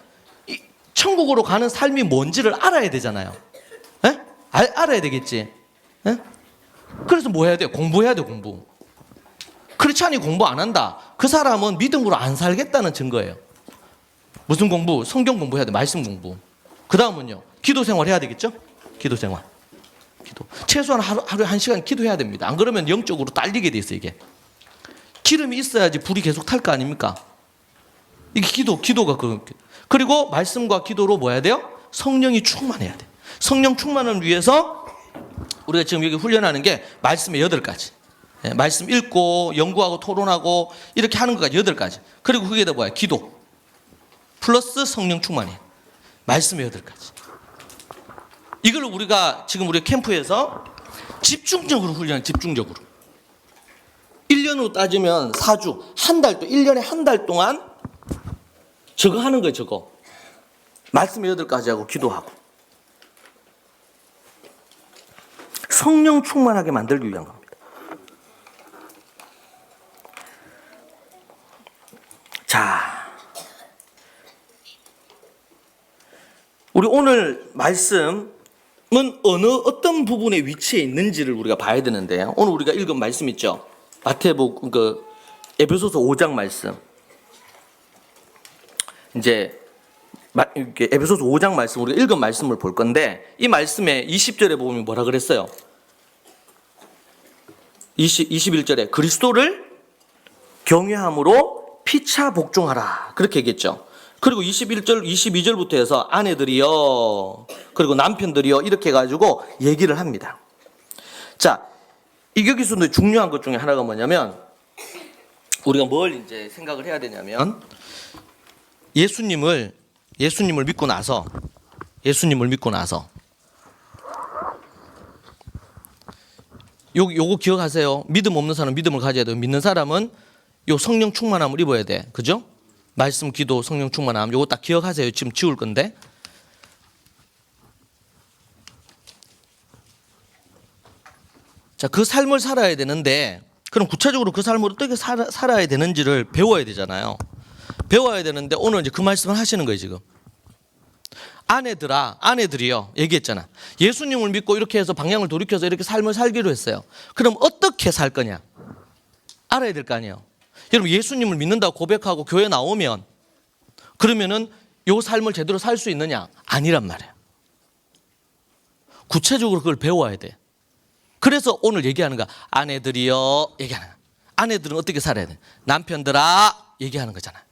천국으로 가는 삶이 뭔지를 알아야 되잖아요. 에? 알아야 되겠지. 에? 그래서 뭐 해야 돼요? 공부해야 돼, 공부. 크리스찬이 공부 안 한다. 그 사람은 믿음으로 안 살겠다는 증거예요. 무슨 공부? 성경 공부해야 돼, 말씀 공부. 그 다음은요, 기도 생활 해야 되겠죠? 기도 생활. 기도. 최소한 하루에 1시간 기도해야 됩니다. 안 그러면 영적으로 딸리게 돼 있어요, 이게. 기름이 있어야지 불이 계속 탈 거 아닙니까? 이게 기도가 그리고 말씀과 기도로 뭐 해야 돼요? 성령이 충만해야 돼. 성령 충만을 위해서 우리가 지금 여기 훈련하는 게 말씀의 8가지. 예, 말씀 읽고 연구하고 토론하고 이렇게 하는 것까지 8가지. 그리고 그게 다 뭐야? 기도 플러스 성령 충만이에요. 말씀의 8가지. 이걸 우리가 지금 우리 캠프에서 집중적으로 훈련해. 집중적으로 1년으로 따지면 4주, 한 달, 1년에 한 달 동안 저거 하는 거예요, 저거. 말씀의 8가지 하고 기도하고. 성령 충만하게 만들기 위한 겁니다. 자, 우리 오늘 말씀은 어떤 부분에 위치해 있는지를 우리가 봐야 되는데요. 오늘 우리가 읽은 말씀 있죠? 마태복음 에베소서 5장 말씀. 이제 에베소서 5장 말씀 우리가 읽은 말씀을 볼 건데 이 말씀에 20절에 보면 뭐라 그랬어요? 21절에 그리스도를 경외함으로 피차 복종하라. 그렇게 얘기했죠. 그리고 21절, 22절부터 해서 아내들이여 그리고 남편들이여 이렇게 해가지고 얘기를 합니다. 자, 여기서 중요한 것 중에 하나가 뭐냐면 우리가 뭘 이제 생각을 해야 되냐면 예수님을 믿고 나서 요거 기억하세요. 믿음 없는 사람은 믿음을 가져야 돼요. 믿는 사람은 요 성령 충만함을 입어야 돼. 그죠? 말씀, 기도, 성령 충만함. 요거 딱 기억하세요. 지금 지울 건데. 자, 그 삶을 살아야 되는데 그럼 구체적으로 그 삶을 어떻게 살아야 되는지를 배워야 되잖아요. 배워야 되는데 오늘 이제 그 말씀을 하시는 거예요, 지금. 아내들이요. 얘기했잖아. 예수님을 믿고 이렇게 해서 방향을 돌이켜서 이렇게 삶을 살기로 했어요. 그럼 어떻게 살 거냐? 알아야 될 거 아니에요. 여러분, 예수님을 믿는다고 고백하고 교회 나오면 그러면은 요 삶을 제대로 살 수 있느냐? 아니란 말이에요. 구체적으로 그걸 배워야 돼. 그래서 오늘 얘기하는 거야. 아내들이요. 얘기하는 거야. 아내들은 어떻게 살아야 돼? 남편들아. 얘기하는 거잖아.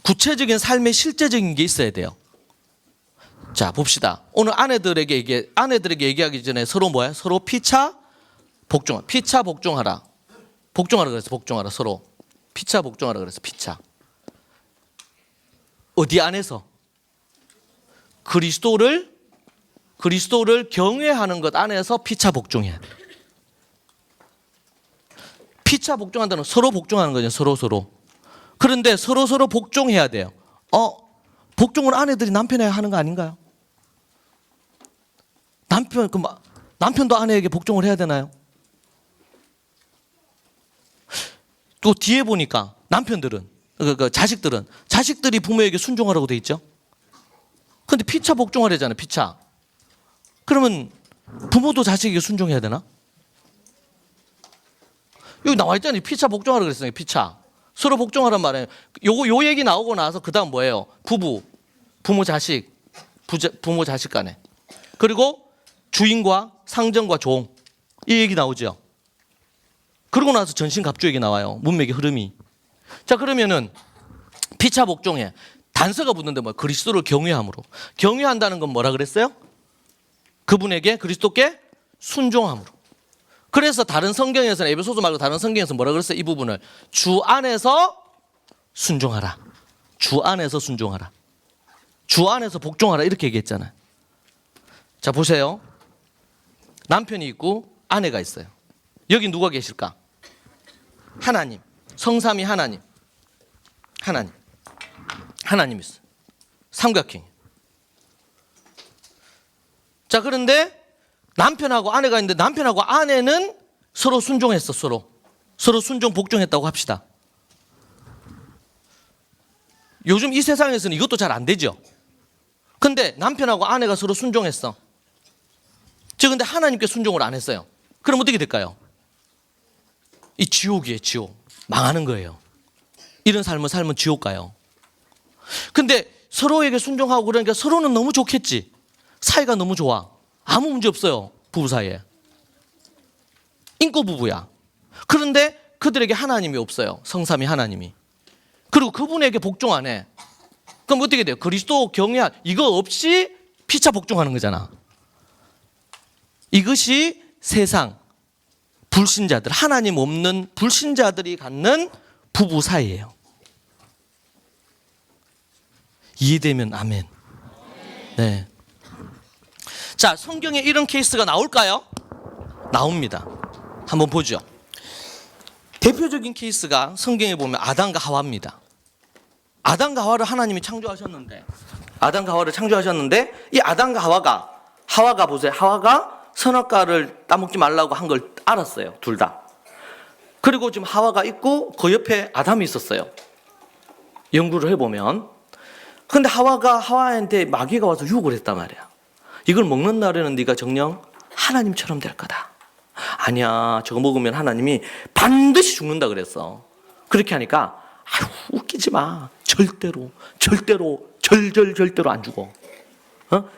구체적인 삶의 실제적인 게 있어야 돼요. 자, 봅시다. 오늘 아내들에게 얘기하기 전에 서로 뭐야? 서로 피차 복종하라. 피차 복종하라. 복종하라 그랬어. 복종하라. 서로 피차 복종하라 그랬어. 피차. 어디 안에서? 그리스도를 경외하는 것 안에서 피차 복종해야 돼. 피차 복종한다는 서로 복종하는 거죠. 서로. 그런데 서로 복종해야 돼요. 복종을 아내들이 남편에 하는 거 아닌가요? 남편도 아내에게 복종을 해야 되나요? 또 뒤에 보니까 남편들은 자식들이 부모에게 순종하라고 돼 있죠. 근데 피차 복종하래잖아요. 피차. 그러면 부모도 자식에게 순종해야 되나? 여기 나와 있잖아요. 피차 복종하라 그랬어요. 피차. 서로 복종하란 말이에요. 요 얘기 나오고 나서 그다음 뭐예요? 부모 자식 간에. 그리고 주인과 상전과 종. 이 얘기 나오죠. 그러고 나서 전신갑주 얘기 나와요. 문맥의 흐름이. 자, 그러면은 피차 복종해. 단서가 붙는데 뭐야? 그리스도를 경외함으로. 경외한다는 건 뭐라 그랬어요? 그분에게 그리스도께 순종함으로. 그래서 다른 성경에서는 에베소서 말고 다른 성경에서 뭐라 그랬어요? 이 부분을 주 안에서 순종하라. 주 안에서 순종하라. 주 안에서 복종하라 이렇게 얘기했잖아요. 자, 보세요. 남편이 있고 아내가 있어요. 여기 누가 계실까? 하나님. 성삼위 하나님 있어요. 삼각형. 자, 그런데 남편하고 아내가 있는데 남편하고 아내는 서로 순종했어. 서로 순종 복종했다고 합시다. 요즘 이 세상에서는 이것도 잘 안 되죠. 근데 남편하고 아내가 서로 순종했어. 근데 하나님께 순종을 안 했어요. 그럼 어떻게 될까요? 이 지옥이에요. 지옥. 망하는 거예요. 이런 삶을 살면 지옥 가요. 근데 서로에게 순종하고 그러니까 서로는 너무 좋겠지. 사이가 너무 좋아. 아무 문제 없어요. 부부 사이에. 인고 부부야. 그런데 그들에게 하나님이 없어요. 성삼위 하나님이. 그리고 그분에게 복종 안 해. 그럼 어떻게 돼요? 그리스도 경외 이거 없이 피차 복종하는 거잖아. 이것이 세상 불신자들, 하나님 없는 불신자들이 갖는 부부 사이예요. 이해되면 아멘. 네. 자, 성경에 이런 케이스가 나올까요? 나옵니다. 한번 보죠. 대표적인 케이스가 성경에 보면 아담과 하와입니다. 아담과 하와를 하나님이 창조하셨는데 이 아담과 하와가 보세요. 하와가 선악과를 따먹지 말라고 한 걸 알았어요. 둘 다. 그리고 지금 하와가 있고 그 옆에 아담이 있었어요. 연구를 해보면. 근데 하와한테 마귀가 와서 유혹을 했단 말이야. 이걸 먹는 날에는 네가 정녕 하나님처럼 될 거다. 아니야, 저거 먹으면 하나님이 반드시 죽는다 그랬어. 그렇게 하니까 웃기지 마. 절대로 안 죽어.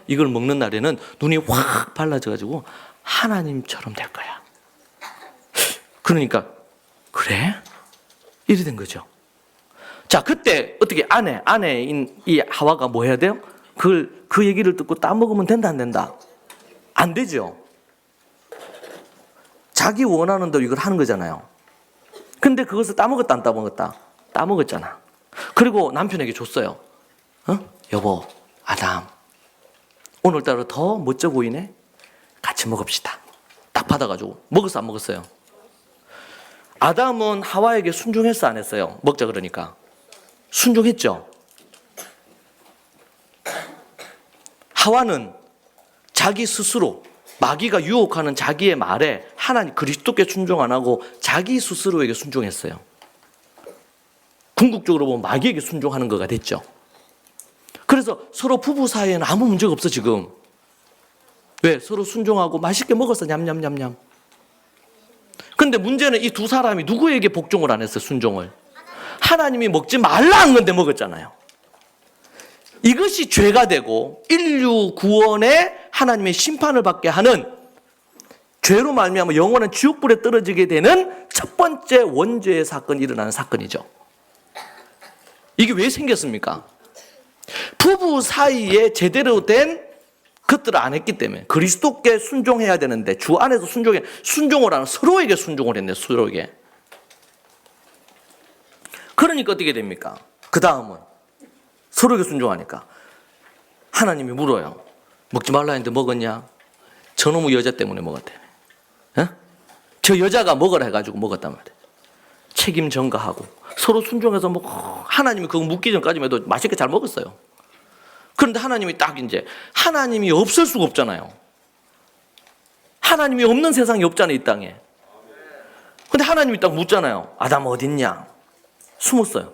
이걸 먹는 날에는 눈이 확 발라져가지고 하나님처럼 될 거야. 그러니까 그래? 이래 된 거죠. 자, 그때 어떻게 아내인 이 하와가 뭐 해야 돼요? 그 얘기를 듣고 따먹으면 된다 안 된다? 안 되죠. 자기 원하는 대로 이걸 하는 거잖아요. 근데 그것을 따먹었다 안 따먹었다? 따먹었잖아. 그리고 남편에게 줬어요. 여보, 아담, 오늘따라 더 멋져 보이네? 같이 먹읍시다. 딱 받아가지고 먹었어 안 먹었어요? 아담은 하와에게 순종했어 안 했어요? 먹자 그러니까 순종했죠. 하와는 자기 스스로 마귀가 유혹하는 자기의 말에 하나님 그리스도께 순종 안 하고 자기 스스로에게 순종했어요. 궁극적으로 보면 마귀에게 순종하는 거가 됐죠. 그래서 서로 부부 사이에는 아무 문제가 없어 지금. 왜? 서로 순종하고 맛있게 먹었어. 냠냠냠냠. 근데 문제는 이 두 사람이 누구에게 복종을 안 했어요? 순종을. 하나님이 먹지 말라 한 건데 먹었잖아요. 이것이 죄가 되고 인류 구원에 하나님의 심판을 받게 하는, 죄로 말미암아 영원한 지옥불에 떨어지게 되는 첫 번째 원죄의 사건이 일어나는 사건이죠. 이게 왜 생겼습니까? 부부 사이에 제대로 된 것들을 안 했기 때문에. 그리스도께 순종해야 되는데 주 안에서 순종을 하는, 서로에게 순종을 했네. 서로에게. 그러니까 어떻게 됩니까? 그 다음은 서로에게 순종하니까 하나님이 물어요. 먹지 말라 했는데 먹었냐? 저놈의 여자 때문에 먹었대. 어? 저 여자가 먹으라 해가지고 먹었단 말이에요. 책임 전가하고 서로 순종해서 먹고, 하나님이 그거 묻기 전까지만 해도 맛있게 잘 먹었어요. 그런데 하나님이 딱 이제, 하나님이 없을 수가 없잖아요. 하나님이 없는 세상이 없잖아요, 이 땅에. 근데 하나님이 딱 묻잖아요. 아담 어딨냐? 숨었어요.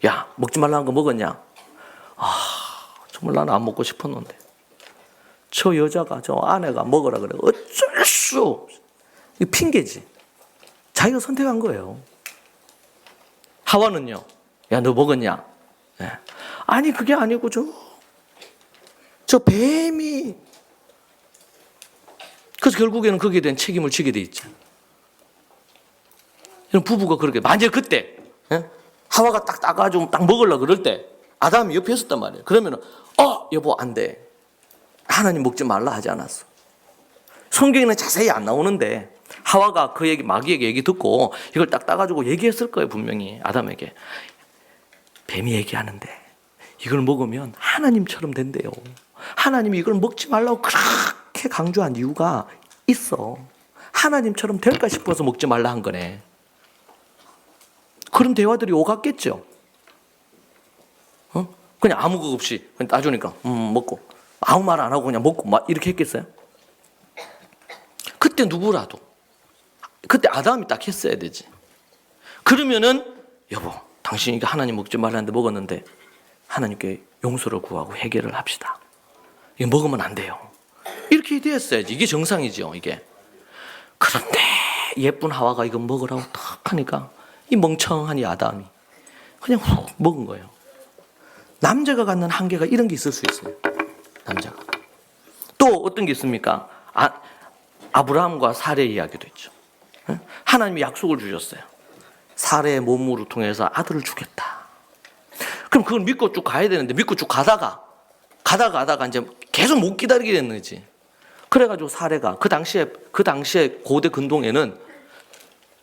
야, 먹지 말라는 거 먹었냐? 정말 나는 안 먹고 싶었는데 저 여자가, 저 아내가 먹으라 그래. 어쩔 수 없어. 이거 핑계지. 자기가 선택한 거예요. 하와는요, 야, 너 먹었냐? 네. 아니, 그게 아니고 저 뱀이. 그래서 결국에는 거기에 대한 책임을 지게 돼 있죠. 부부가 그렇게, 만약 그때 하와가 딱 따가지고 딱 먹으려고 그럴 때 아담이 옆에 있었단 말이에요. 그러면은 여보 안 돼. 하나님 먹지 말라 하지 않았어. 성경에는 자세히 안 나오는데 하와가 그 얘기, 마귀에게 얘기 듣고 이걸 딱 따가지고 얘기했을 거예요, 분명히 아담에게. 뱀이 얘기하는데 이걸 먹으면 하나님처럼 된대요. 하나님이 이걸 먹지 말라고 그렇게 강조한 이유가 있어. 하나님처럼 될까 싶어서 먹지 말라 한 거네. 그런 대화들이 오갔겠죠. 그냥 아무 거 없이 그냥 따주니까 먹고, 아무 말 안 하고 그냥 먹고 막 이렇게 했겠어요? 그때 누구라도, 그때 아담이 딱 했어야 되지. 그러면은 여보, 당신이 이거 하나님 먹지 말라는데 먹었는데 하나님께 용서를 구하고 해결을 합시다. 이거 먹으면 안 돼요. 이렇게 됐어야지. 이게 정상이죠, 이게. 그런데 예쁜 하와가 이거 먹으라고 탁 하니까 이 멍청한 이 아담이 그냥 훅 먹은 거예요. 남자가 갖는 한계가 이런 게 있을 수 있어요. 남자가. 또 어떤 게 있습니까? 아브라함과 사레의 이야기도 있죠. 하나님이 약속을 주셨어요. 사레의 몸으로 통해서 아들을 주겠다. 그럼 그걸 믿고 쭉 가야 되는데, 믿고 쭉 가다가 이제 계속 못 기다리게 됐는 거지. 그래가지고 사레가 그 당시에 고대 근동에는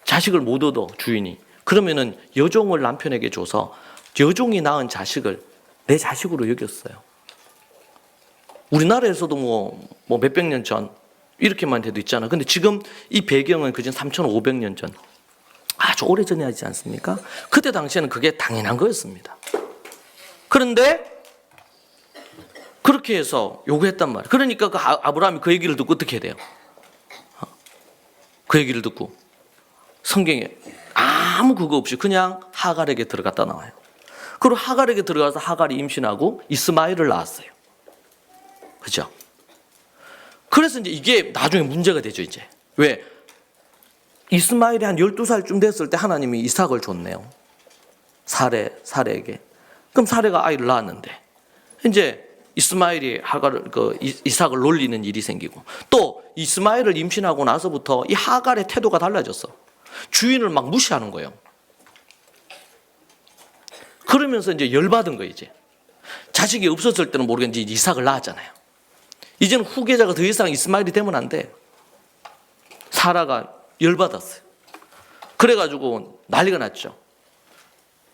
자식을 못 얻어, 주인이. 그러면은 여종을 남편에게 줘서 여종이 낳은 자식을 내 자식으로 여겼어요. 우리나라에서도 뭐 몇백 년 전 이렇게만 돼도 있잖아. 근데 지금 이 배경은 그전 3,500년 전, 아주 오래전에 하지 않습니까? 그때 당시에는 그게 당연한 거였습니다. 그런데 그렇게 해서 요구했단 말이에요. 그러니까 그 아브라함이 그 얘기를 듣고 어떻게 돼요? 그 얘기를 듣고 성경에 아무 그거 없이 그냥 하갈에게 들어갔다 나와요. 그리고 하갈에게 들어가서 하갈이 임신하고 이스마엘을 낳았어요. 그죠? 그래서 이제 이게 나중에 문제가 되죠, 이제. 왜? 이스마엘이 한 12살쯤 됐을 때 하나님이 이삭을 줬네요. 사레에게. 그럼 사레가 아이를 낳았는데, 이제 이스마엘이 이삭을 놀리는 일이 생기고, 또 이스마엘을 임신하고 나서부터 이 하갈의 태도가 달라졌어. 주인을 막 무시하는 거예요. 그러면서 이제 열받은 거예요, 이제. 자식이 없었을 때는 모르겠는데 이삭을 낳았잖아요. 이제는 후계자가 더 이상 이스마엘이 되면 안 돼. 사라가 열받았어요. 그래가지고 난리가 났죠.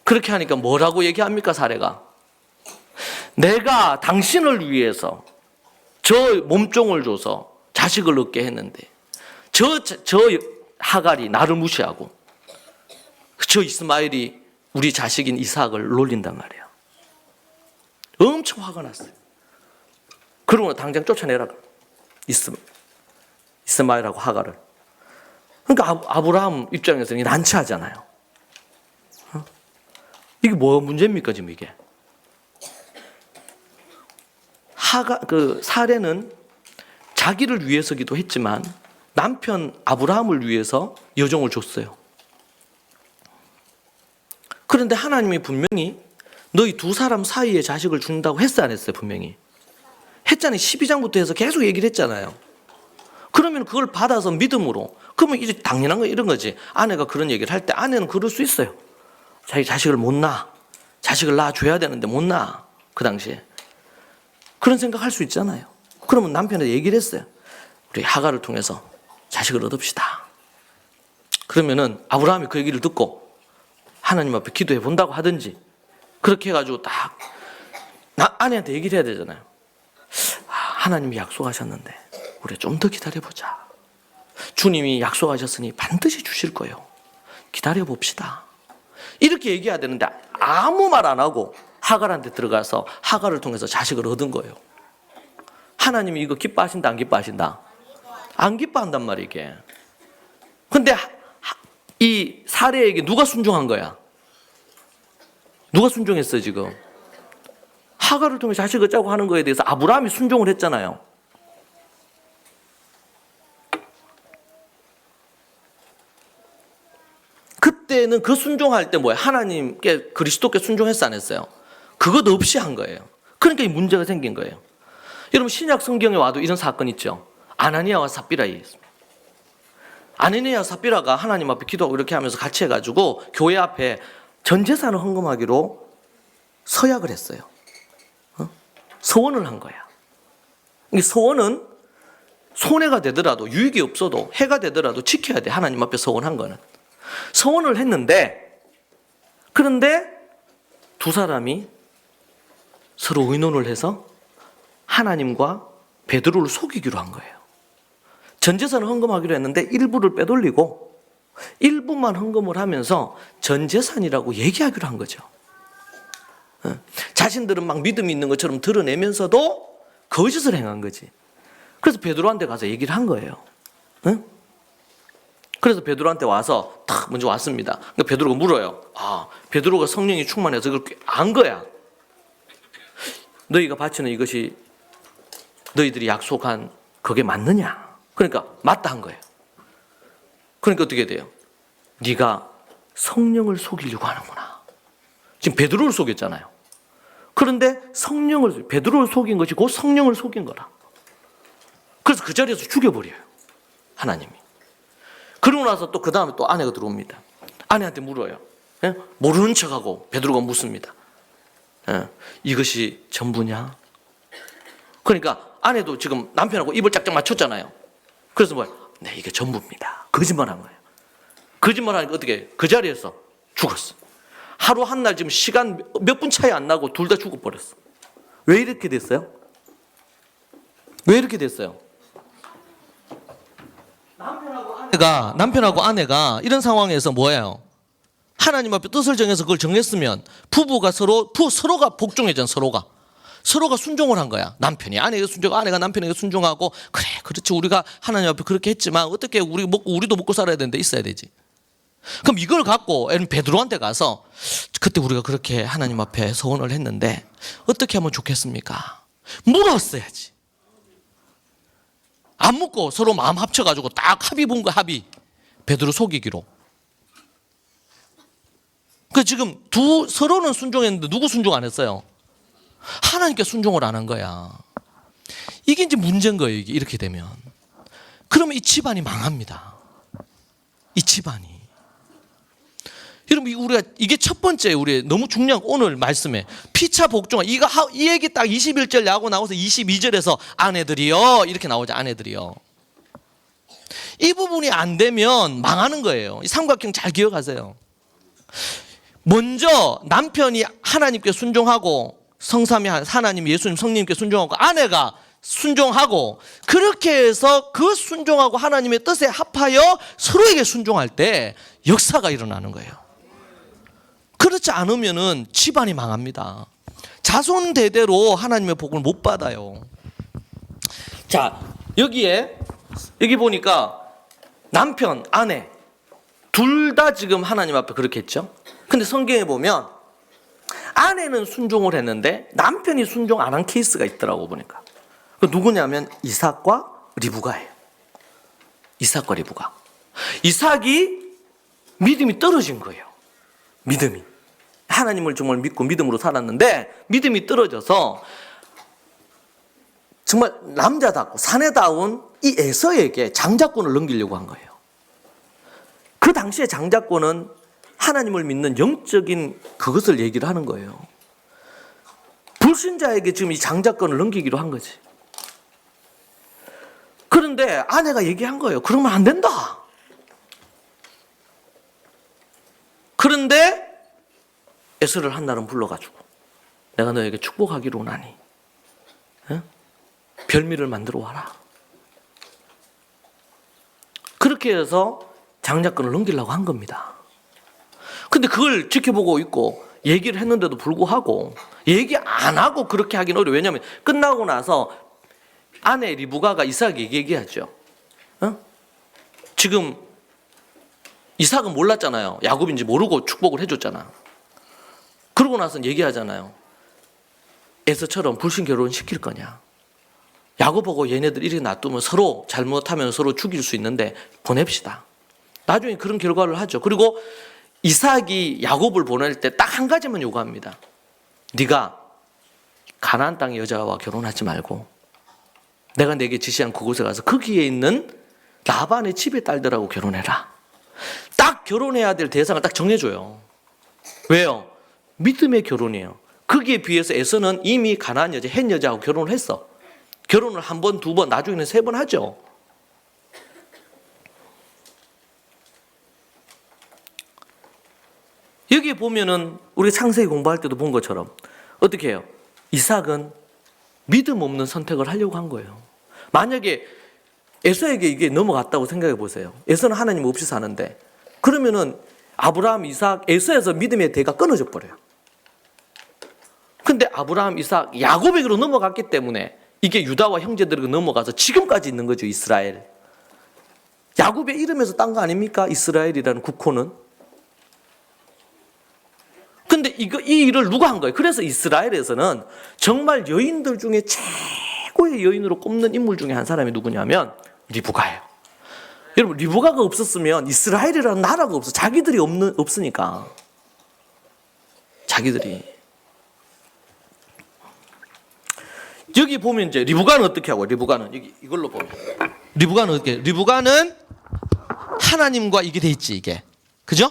그렇게 하니까 뭐라고 얘기합니까, 사례가? 내가 당신을 위해서 저 몸종을 줘서 자식을 얻게 했는데 저 하갈이 나를 무시하고 저 이스마엘이 우리 자식인 이삭을 놀린단 말이에요. 엄청 화가 났어요. 그러고 당장 쫓아내라. 이스마엘하고 하갈을. 그러니까 아브라함 입장에서는 난처하잖아요. 이게 뭐 문제입니까, 지금 이게? 사레는 자기를 위해서기도 했지만 남편 아브라함을 위해서 여종을 줬어요. 그런데 하나님이 분명히 너희 두 사람 사이에 자식을 준다고 했어, 안 했어요? 분명히 했잖아요. 12장부터 해서 계속 얘기를 했잖아요. 그러면 그걸 받아서 믿음으로, 그러면 이제 당연한 거 이런 거지. 아내가 그런 얘기를 할 때 아내는 그럴 수 있어요. 자기 자식을 못 낳아. 자식을 낳아줘야 되는데 못 낳아. 그 당시에. 그런 생각할 수 있잖아요. 그러면 남편한테 얘기를 했어요. 우리 하갈을 통해서 자식을 얻읍시다. 그러면은 아브라함이 그 얘기를 듣고 하나님 앞에 기도해 본다고 하든지, 그렇게 해가지고 딱 아내한테 얘기를 해야 되잖아요. 하나님이 약속하셨는데 우리 좀 더 기다려보자. 주님이 약속하셨으니 반드시 주실 거예요. 기다려봅시다. 이렇게 얘기해야 되는데 아무 말 안 하고 하갈한테 들어가서 하갈을 통해서 자식을 얻은 거예요. 하나님이 이거 기뻐하신다 안 기뻐하신다? 안 기뻐한단 말이야 이게. 근데 이 사례에게 누가 순종한 거야? 누가 순종했어요 지금? 하갈을 통해 자식을 짜고 하는 거에 대해서 아브라함이 순종을 했잖아요. 그때는 그 순종할 때 뭐야? 하나님께 그리스도께 순종했어 안 했어요? 그것 없이 한 거예요. 그러니까 이 문제가 생긴 거예요. 여러분 신약 성경에 와도 이런 사건 있죠. 아나니아와 삽비라에 아나니아와 삽비라가 하나님 앞에 기도하고 이렇게 하면서 같이 해가지고 교회 앞에 전 재산을 헌금하기로 서약을 했어요. 서원을 한 거야. 이 서원은 손해가 되더라도 유익이 없어도 해가 되더라도 지켜야 돼. 하나님 앞에 서원한 거는. 서원을 했는데 그런데 두 사람이 서로 의논을 해서 하나님과 베드로를 속이기로 한 거예요. 전 재산을 헌금하기로 했는데 일부를 빼돌리고 일부만 헌금을 하면서 전 재산이라고 얘기하기로 한 거죠. 자신들은 막 믿음이 있는 것처럼 드러내면서도 거짓을 행한 거지. 그래서 베드로한테 가서 얘기를 한 거예요. 그래서 베드로한테 와서 탁 먼저 왔습니다. 그러니까 베드로가 물어요. 베드로가 성령이 충만해서 그렇게 안 거야. 너희가 바치는 이것이 너희들이 약속한 그게 맞느냐? 그러니까 맞다 한 거예요. 그러니까 어떻게 돼요? 네가 성령을 속이려고 하는구나. 지금 베드로를 속였잖아요. 그런데 베드로를 속인 것이 곧 성령을 속인 거라. 그래서 그 자리에서 죽여버려요. 하나님이. 그러고 나서 또 그 다음에 또 아내가 들어옵니다. 아내한테 물어요. 예? 모르는 척하고 베드로가 묻습니다. 이것이 전부냐? 그러니까 아내도 지금 남편하고 입을 짝짝 맞췄잖아요. 그래서 뭐야? 네, 이게 전부입니다. 거짓말한 거예요. 거짓말하니까 어떻게? 그 자리에서 죽었어. 하루 한 날 지금 시간 몇 분 차이 안 나고 둘 다 죽어버렸어. 왜 이렇게 됐어요? 왜 이렇게 됐어요? 남편하고 아내가 이런 상황에서 뭐예요? 하나님 앞에 뜻을 정해서 그걸 정했으면 부부가 서로가 복종했잖아. 서로가 순종을 한 거야. 남편이 아내에게 순종하고 아내가 남편에게 순종하고 그래 그렇지 우리가 하나님 앞에 그렇게 했지만 어떻게 우리도 먹고 살아야 되는데 있어야 되지. 그럼 이걸 갖고 베드로한테 가서 그때 우리가 그렇게 하나님 앞에 서원을 했는데 어떻게 하면 좋겠습니까? 물었어야지. 안 묻고 서로 마음 합쳐가지고 딱 합의 본 거야. 합의. 베드로 속이기로. 그 지금 서로는 순종했는데 누구 순종 안 했어요? 하나님께 순종을 안 한 거야. 이게 이제 문제인 거예요. 이렇게 되면. 그러면 이 집안이 망합니다. 이 집안이. 여러분 우리가 이게 첫 번째 우리 너무 중요한 오늘 말씀에 피차 복종 이 얘기 딱 21절 하고 나와서 22절에서 아내들이요 이렇게 나오죠. 아내들이요. 이 부분이 안 되면 망하는 거예요. 이 삼각형 잘 기억하세요. 먼저 남편이 하나님께 순종하고 성삼위 하나님 예수님 성령님께 순종하고 아내가 순종하고 그렇게 해서 그 순종하고 하나님의 뜻에 합하여 서로에게 순종할 때 역사가 일어나는 거예요. 그렇지 않으면은 집안이 망합니다. 자손 대대로 하나님의 복을 못 받아요. 자, 여기 보니까 남편, 아내 둘 다 지금 하나님 앞에 그렇게 했죠. 근데 성경에 보면 아내는 순종을 했는데 남편이 순종 안 한 케이스가 있더라고 보니까. 그 누구냐면 이삭과 리브가예요. 이삭과 리브가. 이삭이 믿음이 떨어진 거예요. 믿음이. 하나님을 정말 믿고 믿음으로 살았는데 믿음이 떨어져서 정말 남자답고 사내다운 이 에서에게 장자권을 넘기려고 한 거예요. 그 당시에 장자권은 하나님을 믿는 영적인 그것을 얘기를 하는 거예요. 불신자에게 지금 이 장자권을 넘기기로 한 거지. 그런데 아내가 얘기한 거예요. 그러면 안 된다. 그런데 에서를 한날은 불러가지고 내가 너에게 축복하기로 하니 별미를 만들어 와라. 그렇게 해서 장자권을 넘기려고 한 겁니다. 근데 그걸 지켜보고 있고 얘기를 했는데도 불구하고 얘기 안 하고 그렇게 하긴 어려워요. 왜냐하면 끝나고 나서 아내 리브가가 이삭에게 얘기하죠. 지금 이삭은 몰랐잖아요. 야곱인지 모르고 축복을 해줬잖아. 그러고 나서는 얘기하잖아요. 에서처럼 불신 결혼 시킬 거냐. 야곱하고 얘네들 이렇게 놔두면 서로 잘못하면 서로 죽일 수 있는데 보냅시다. 나중에 그런 결과를 하죠. 그리고 이삭이 야곱을 보낼 때 딱 한 가지만 요구합니다. 네가 가나안 땅의 여자와 결혼하지 말고 내가 내게 지시한 그곳에 가서 거기에 있는 라반의 집의 딸들하고 결혼해라. 딱 결혼해야 될 대상을 딱 정해줘요. 왜요? 믿음의 결혼이에요. 거기에 비해서 에서는 이미 가나안 여자, 헷 여자하고 결혼을 했어. 결혼을 한 번, 두 번, 나중에는 세 번 하죠. 여기 보면은 우리 창세기 공부할 때도 본 것처럼 어떻게 해요? 이삭은 믿음 없는 선택을 하려고 한 거예요. 만약에 에서에게 이게 넘어갔다고 생각해 보세요. 에서는 하나님 없이 사는데 그러면은 아브라함, 이삭, 에서에서 믿음의 대가 끊어져 버려요. 근데 아브라함, 이삭, 야곱에게로 넘어갔기 때문에 이게 유다와 형제들에게 넘어가서 지금까지 있는 거죠. 이스라엘. 야곱의 이름에서 딴 거 아닙니까? 이스라엘이라는 국호는. 근데 이 일을 누가 한 거예요? 그래서 이스라엘에서는 정말 여인들 중에 최고의 여인으로 꼽는 인물 중에 한 사람이 누구냐면 리브가예요. 여러분, 리브가가 없었으면 이스라엘이라는 나라가 없어. 자기들이 없으니까. 자기들이. 여기 보면 이제 리브가는 어떻게 하고, 리브가는 여기 이걸로 보면 리브가는 어떻게? 리브가는 하나님과 이게 돼 있지, 이게. 그죠?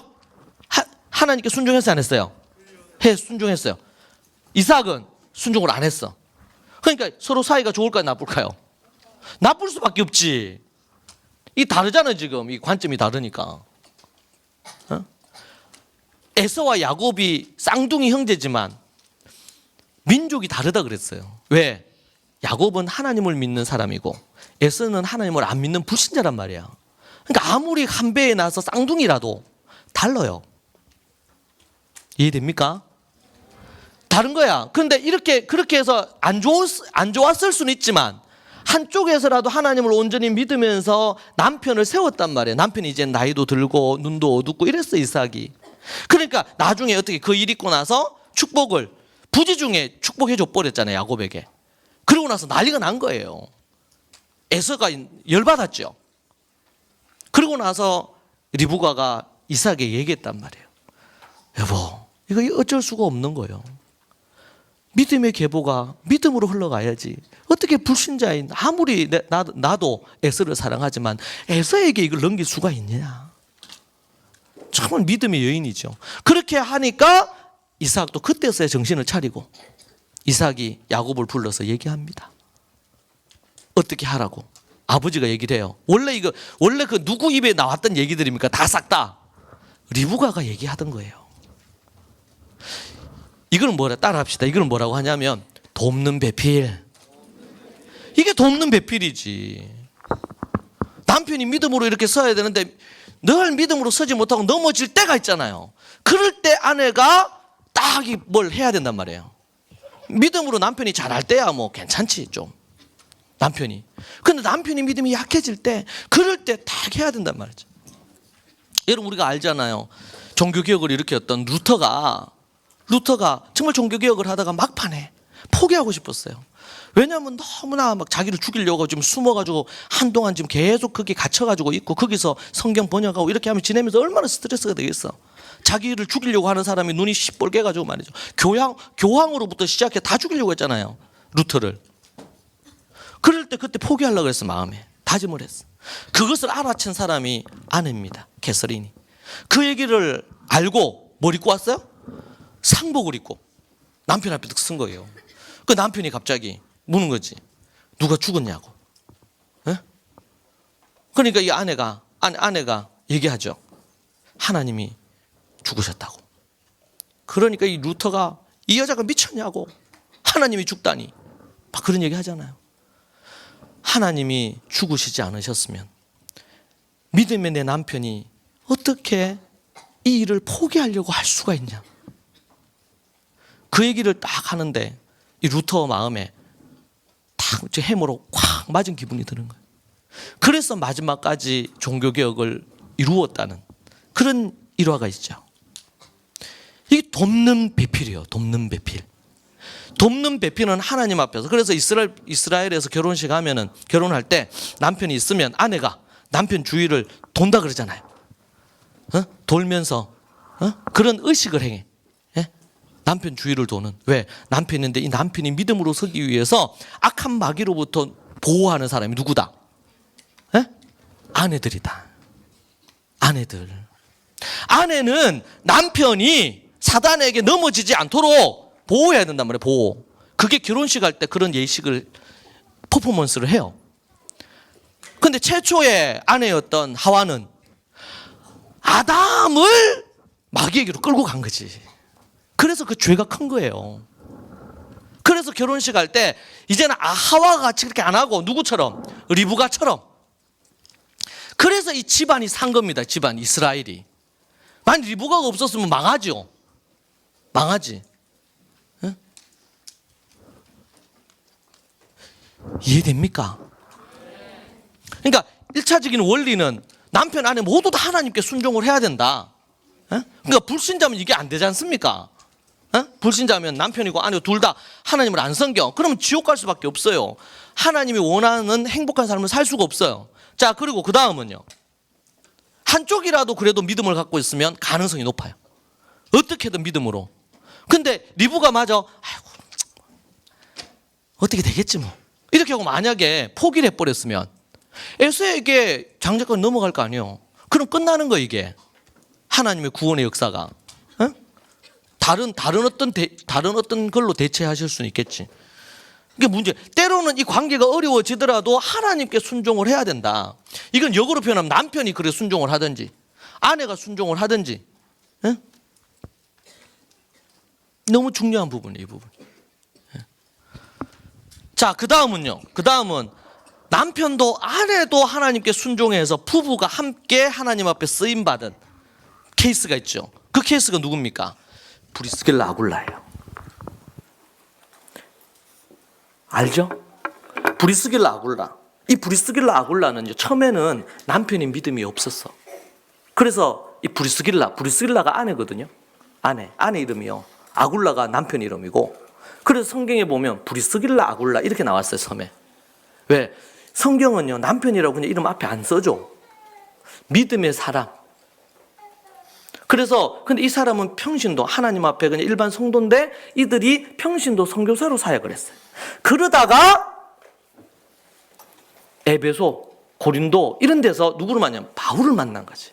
하나님께 순종했어요, 안 했어요? 순종했어요. 이삭은 순종을 안 했어. 그러니까 서로 사이가 좋을까요, 나쁠까요? 나쁠 수밖에 없지. 이 다르잖아요, 지금. 이 관점이 다르니까. 에서와 야곱이 쌍둥이 형제지만 민족이 다르다 그랬어요. 왜? 야곱은 하나님을 믿는 사람이고 에서는 하나님을 안 믿는 불신자란 말이야. 그러니까 아무리 한 배에 나서 쌍둥이라도 달라요. 이해됩니까? 다른 거야. 근데 그렇게 해서 안 좋았을 수는 있지만 한쪽에서라도 하나님을 온전히 믿으면서 남편을 세웠단 말이에요. 남편이 이제 나이도 들고 눈도 어둡고 이랬어, 이삭이. 그러니까 나중에 어떻게 그 일 있고 나서 축복을 부지 중에 축복해 줘 버렸잖아요, 야곱에게. 그러고 나서 난리가 난 거예요. 에서가 열받았죠. 그러고 나서 리브가가 이삭에게 얘기했단 말이에요. 여보, 이거 어쩔 수가 없는 거예요. 믿음의 계보가 믿음으로 흘러가야지. 어떻게 불신자인 아무리 나도 에서를 사랑하지만 에서에게 이걸 넘길 수가 있느냐. 정말 믿음의 여인이죠. 그렇게 하니까 이삭도 그때서야 정신을 차리고 이삭이 야곱을 불러서 얘기합니다. 어떻게 하라고? 아버지가 얘기를 해요. 원래 그 누구 입에 나왔던 얘기들입니까? 다 싹 다 리브가가 얘기하던 거예요. 이거는 따라합시다. 이거는 뭐라고 하냐면 돕는 배필. 이게 돕는 배필이지. 남편이 믿음으로 이렇게 서야 되는데 늘 믿음으로 서지 못하고 넘어질 때가 있잖아요. 그럴 때 아내가 딱 뭘 해야 된단 말이에요. 믿음으로 남편이 잘할 때야 뭐 괜찮지 좀. 남편이. 근데 남편이 믿음이 약해질 때 그럴 때 딱 해야 된단 말이죠. 여러분 우리가 알잖아요. 종교개혁을 일으켰던 루터가 정말 종교개혁을 하다가 막판에 포기하고 싶었어요. 왜냐하면 너무나 막 자기를 죽이려고 지금 숨어가지고 한동안 지금 계속 거기 갇혀가지고 있고 거기서 성경 번역하고 이렇게 하면 지내면서 얼마나 스트레스가 되겠어. 자기를 죽이려고 하는 사람이 눈이 시뻘게 가지고 말이죠. 교황으로부터 시작해 다 죽이려고 했잖아요. 루터를. 그럴 때 그때 포기하려고 했어. 마음에 다짐을 했어. 그것을 알아챈 사람이 아내입니다. 캐서린이. 그 얘기를 알고 뭘 입고 왔어요? 상복을 입고 남편 앞에 쓴 거예요. 그 남편이 갑자기 묻는 거지. 누가 죽었냐고. 에? 그러니까 이 아내가 얘기하죠. 하나님이 죽으셨다고. 그러니까 이 루터가 이 여자가 미쳤냐고. 하나님이 죽다니. 막 그런 얘기 하잖아요. 하나님이 죽으시지 않으셨으면 믿음의 내 남편이 어떻게 이 일을 포기하려고 할 수가 있냐. 그 얘기를 딱 하는데 이 루터 마음에 탁 해머로 콱 맞은 기분이 드는 거예요. 그래서 마지막까지 종교개혁을 이루었다는 그런 일화가 있죠. 이게 돕는 배필이에요. 돕는 배필. 돕는 배필은 하나님 앞에서. 그래서 이스라엘에서 결혼식 하면은 결혼할 때 남편이 있으면 아내가 남편 주위를 돈다 그러잖아요. 돌면서 그런 의식을 행해. 남편 주위를 도는. 왜? 남편인데 이 남편이 믿음으로 서기 위해서 악한 마귀로부터 보호하는 사람이 누구다? 아내들이다. 아내들. 아내는 남편이 사단에게 넘어지지 않도록 보호해야 된단 말이에요. 보호. 그게 결혼식 할 때 그런 예식을 퍼포먼스를 해요. 근데 최초의 아내였던 하와는 아담을 마귀에게로 끌고 간 거지. 그래서 그 죄가 큰 거예요. 그래서 결혼식 할 때 이제는 하와가 같이 그렇게 안 하고 누구처럼? 리브가처럼. 그래서 이 집안이 산 겁니다. 집안 이스라엘이. 만약 리브가가 없었으면 망하죠. 망하지. 응? 이해됩니까? 그러니까 1차적인 원리는 남편 아내 모두 다 하나님께 순종을 해야 된다. 그러니까 불신자면 이게 안 되지 않습니까? 불신자면 남편이고 아내고 둘 다 하나님을 안 섬겨. 그러면 지옥 갈 수밖에 없어요. 하나님이 원하는 행복한 삶을 살 수가 없어요. 자, 그리고 그 다음은요. 한쪽이라도 그래도 믿음을 갖고 있으면 가능성이 높아요. 어떻게든 믿음으로. 근데 리브가 마저 아이고 어떻게 되겠지 뭐. 이렇게 하고 만약에 포기를 해버렸으면 에서에게 장자권이 넘어갈 거 아니에요. 그럼 끝나는 거 이게. 하나님의 구원의 역사가. 다른 어떤 걸로 대체하실 수는 있겠지. 이게 문제. 때로는 이 관계가 어려워지더라도 하나님께 순종을 해야 된다. 이건 역으로 표현하면 남편이 그래 순종을 하든지 아내가 순종을 하든지. 너무 중요한 부분이에요, 이 부분. 자, 그 다음은요. 그 다음은 남편도 아내도 하나님께 순종해서 부부가 함께 하나님 앞에 쓰임받은 케이스가 있죠. 그 케이스가 누굽니까? 브리스길라 아굴라예요. 알죠? 브리스길라 아굴라. 이 브리스길라 아굴라는 처음에는 남편이 믿음이 없었어. 그래서 이 브리스길라가 아내거든요. 아내 이름이요. 아굴라가 남편 이름이고. 그래서 성경에 보면 브리스길라 아굴라 이렇게 나왔어요, 섬에. 왜? 성경은요, 남편이라고 그냥 이름 앞에 안 써줘. 믿음의 사람. 그래서 근데 이 사람은 평신도 하나님 앞에 그냥 일반 성도인데 이들이 평신도 선교사로 사역을 했어요. 그러다가 에베소, 고린도 이런 데서 누구를 만나냐면 바울을 만난 거지.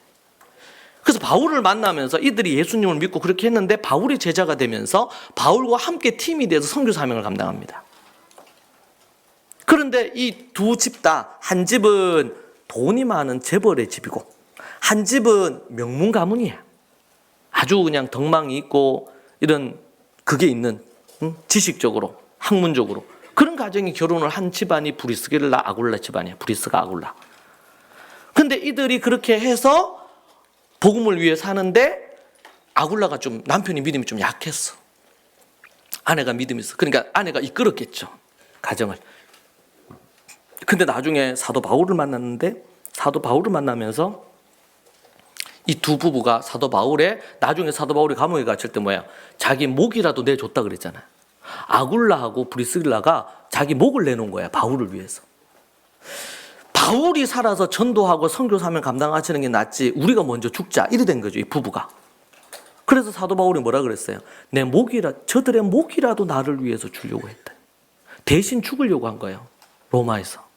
그래서 바울을 만나면서 이들이 예수님을 믿고 그렇게 했는데 바울이 제자가 되면서 바울과 함께 팀이 돼서 선교 사명을 감당합니다. 그런데 이 두 집 다 한 집은 돈이 많은 재벌의 집이고 한 집은 명문 가문이야. 아주 그냥 덕망이 있고 이런 그게 있는 지식적으로 학문적으로 그런 가정이 결혼을 한 집안이 브리스길라 아굴라 집안이야. 브리스가 아굴라. 근데 이들이 그렇게 해서 복음을 위해 사는데 아굴라가 좀 남편이 믿음이 좀 약했어. 아내가 믿음이 있어. 그러니까 아내가 이끌었겠죠. 가정을. 근데 나중에 사도 바울을 만났는데 사도 바울을 만나면서 이 두 부부가 나중에 사도 바울이 감옥에 갇힐 때 뭐야? 자기 목이라도 내줬다 그랬잖아. 아굴라하고 브리스길라가 자기 목을 내놓은 거야. 바울을 위해서. 바울이 살아서 전도하고 선교 사명 감당하시는 게 낫지 우리가 먼저 죽자 이래 된 거죠. 이 부부가. 그래서 사도 바울이 뭐라 그랬어요? 저들의 목이라도 나를 위해서 주려고 했다. 대신 죽으려고 한 거예요. 로마에서.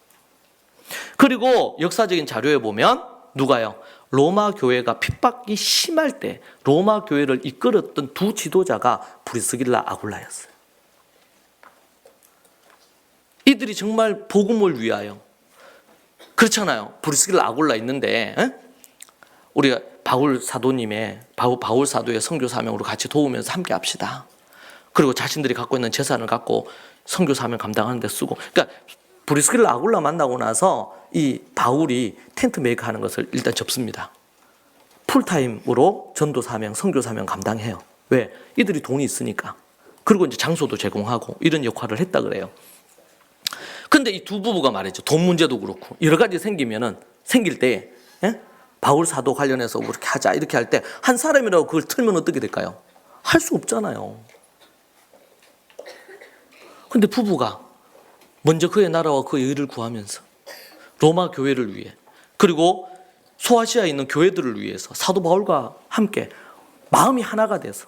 그리고 역사적인 자료에 보면 누가요? 로마 교회가 핍박이 심할 때 로마 교회를 이끌었던 두 지도자가 브리스길라 아굴라였어요. 이들이 정말 복음을 위하여 그렇잖아요. 브리스길라 아굴라 있는데 우리가 바울 사도의 선교 사명으로 같이 도우면서 함께 합시다. 그리고 자신들이 갖고 있는 재산을 갖고 선교 사명 감당하는 데 쓰고. 그러니까 브리스길라 아굴라 만나고 나서 이 바울이 텐트 메이커 하는 것을 일단 접습니다. 풀타임으로 전도 사명, 선교 사명 감당해요. 왜? 이들이 돈이 있으니까. 그리고 이제 장소도 제공하고 이런 역할을 했다 그래요. 근데 이 두 부부가 말이죠. 돈 문제도 그렇고 여러 가지 생길 때 바울 사도 관련해서 그렇게 하자 이렇게 할 때 한 사람이라고 그걸 틀면 어떻게 될까요? 할 수 없잖아요. 근데 부부가 먼저 그의 나라와 그의 의를 구하면서 로마 교회를 위해 그리고 소아시아에 있는 교회들을 위해서 사도 바울과 함께 마음이 하나가 돼서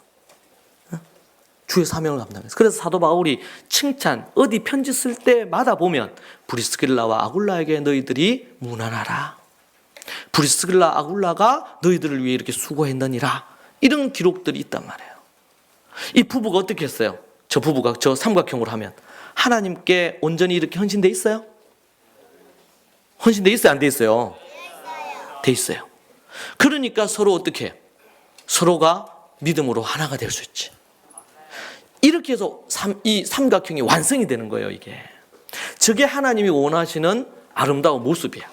주의 사명을 감당해서 그래서 사도 바울이 칭찬 어디 편지 쓸 때마다 보면 브리스길라와 아굴라에게 너희들이 문안하라. 브리스길라 아굴라가 너희들을 위해 이렇게 수고했느니라. 이런 기록들이 있단 말이에요. 이 부부가 어떻게 했어요? 저 부부가 저 삼각형으로 하면 하나님께 온전히 이렇게 헌신돼 있어요? 헌신돼 있어요? 안 돼 있어요? 돼 있어요. 그러니까 서로 어떻게 해요? 서로가 믿음으로 하나가 될 수 있지. 이렇게 해서 이 삼각형이 완성이 되는 거예요. 이게 저게 하나님이 원하시는 아름다운 모습이야.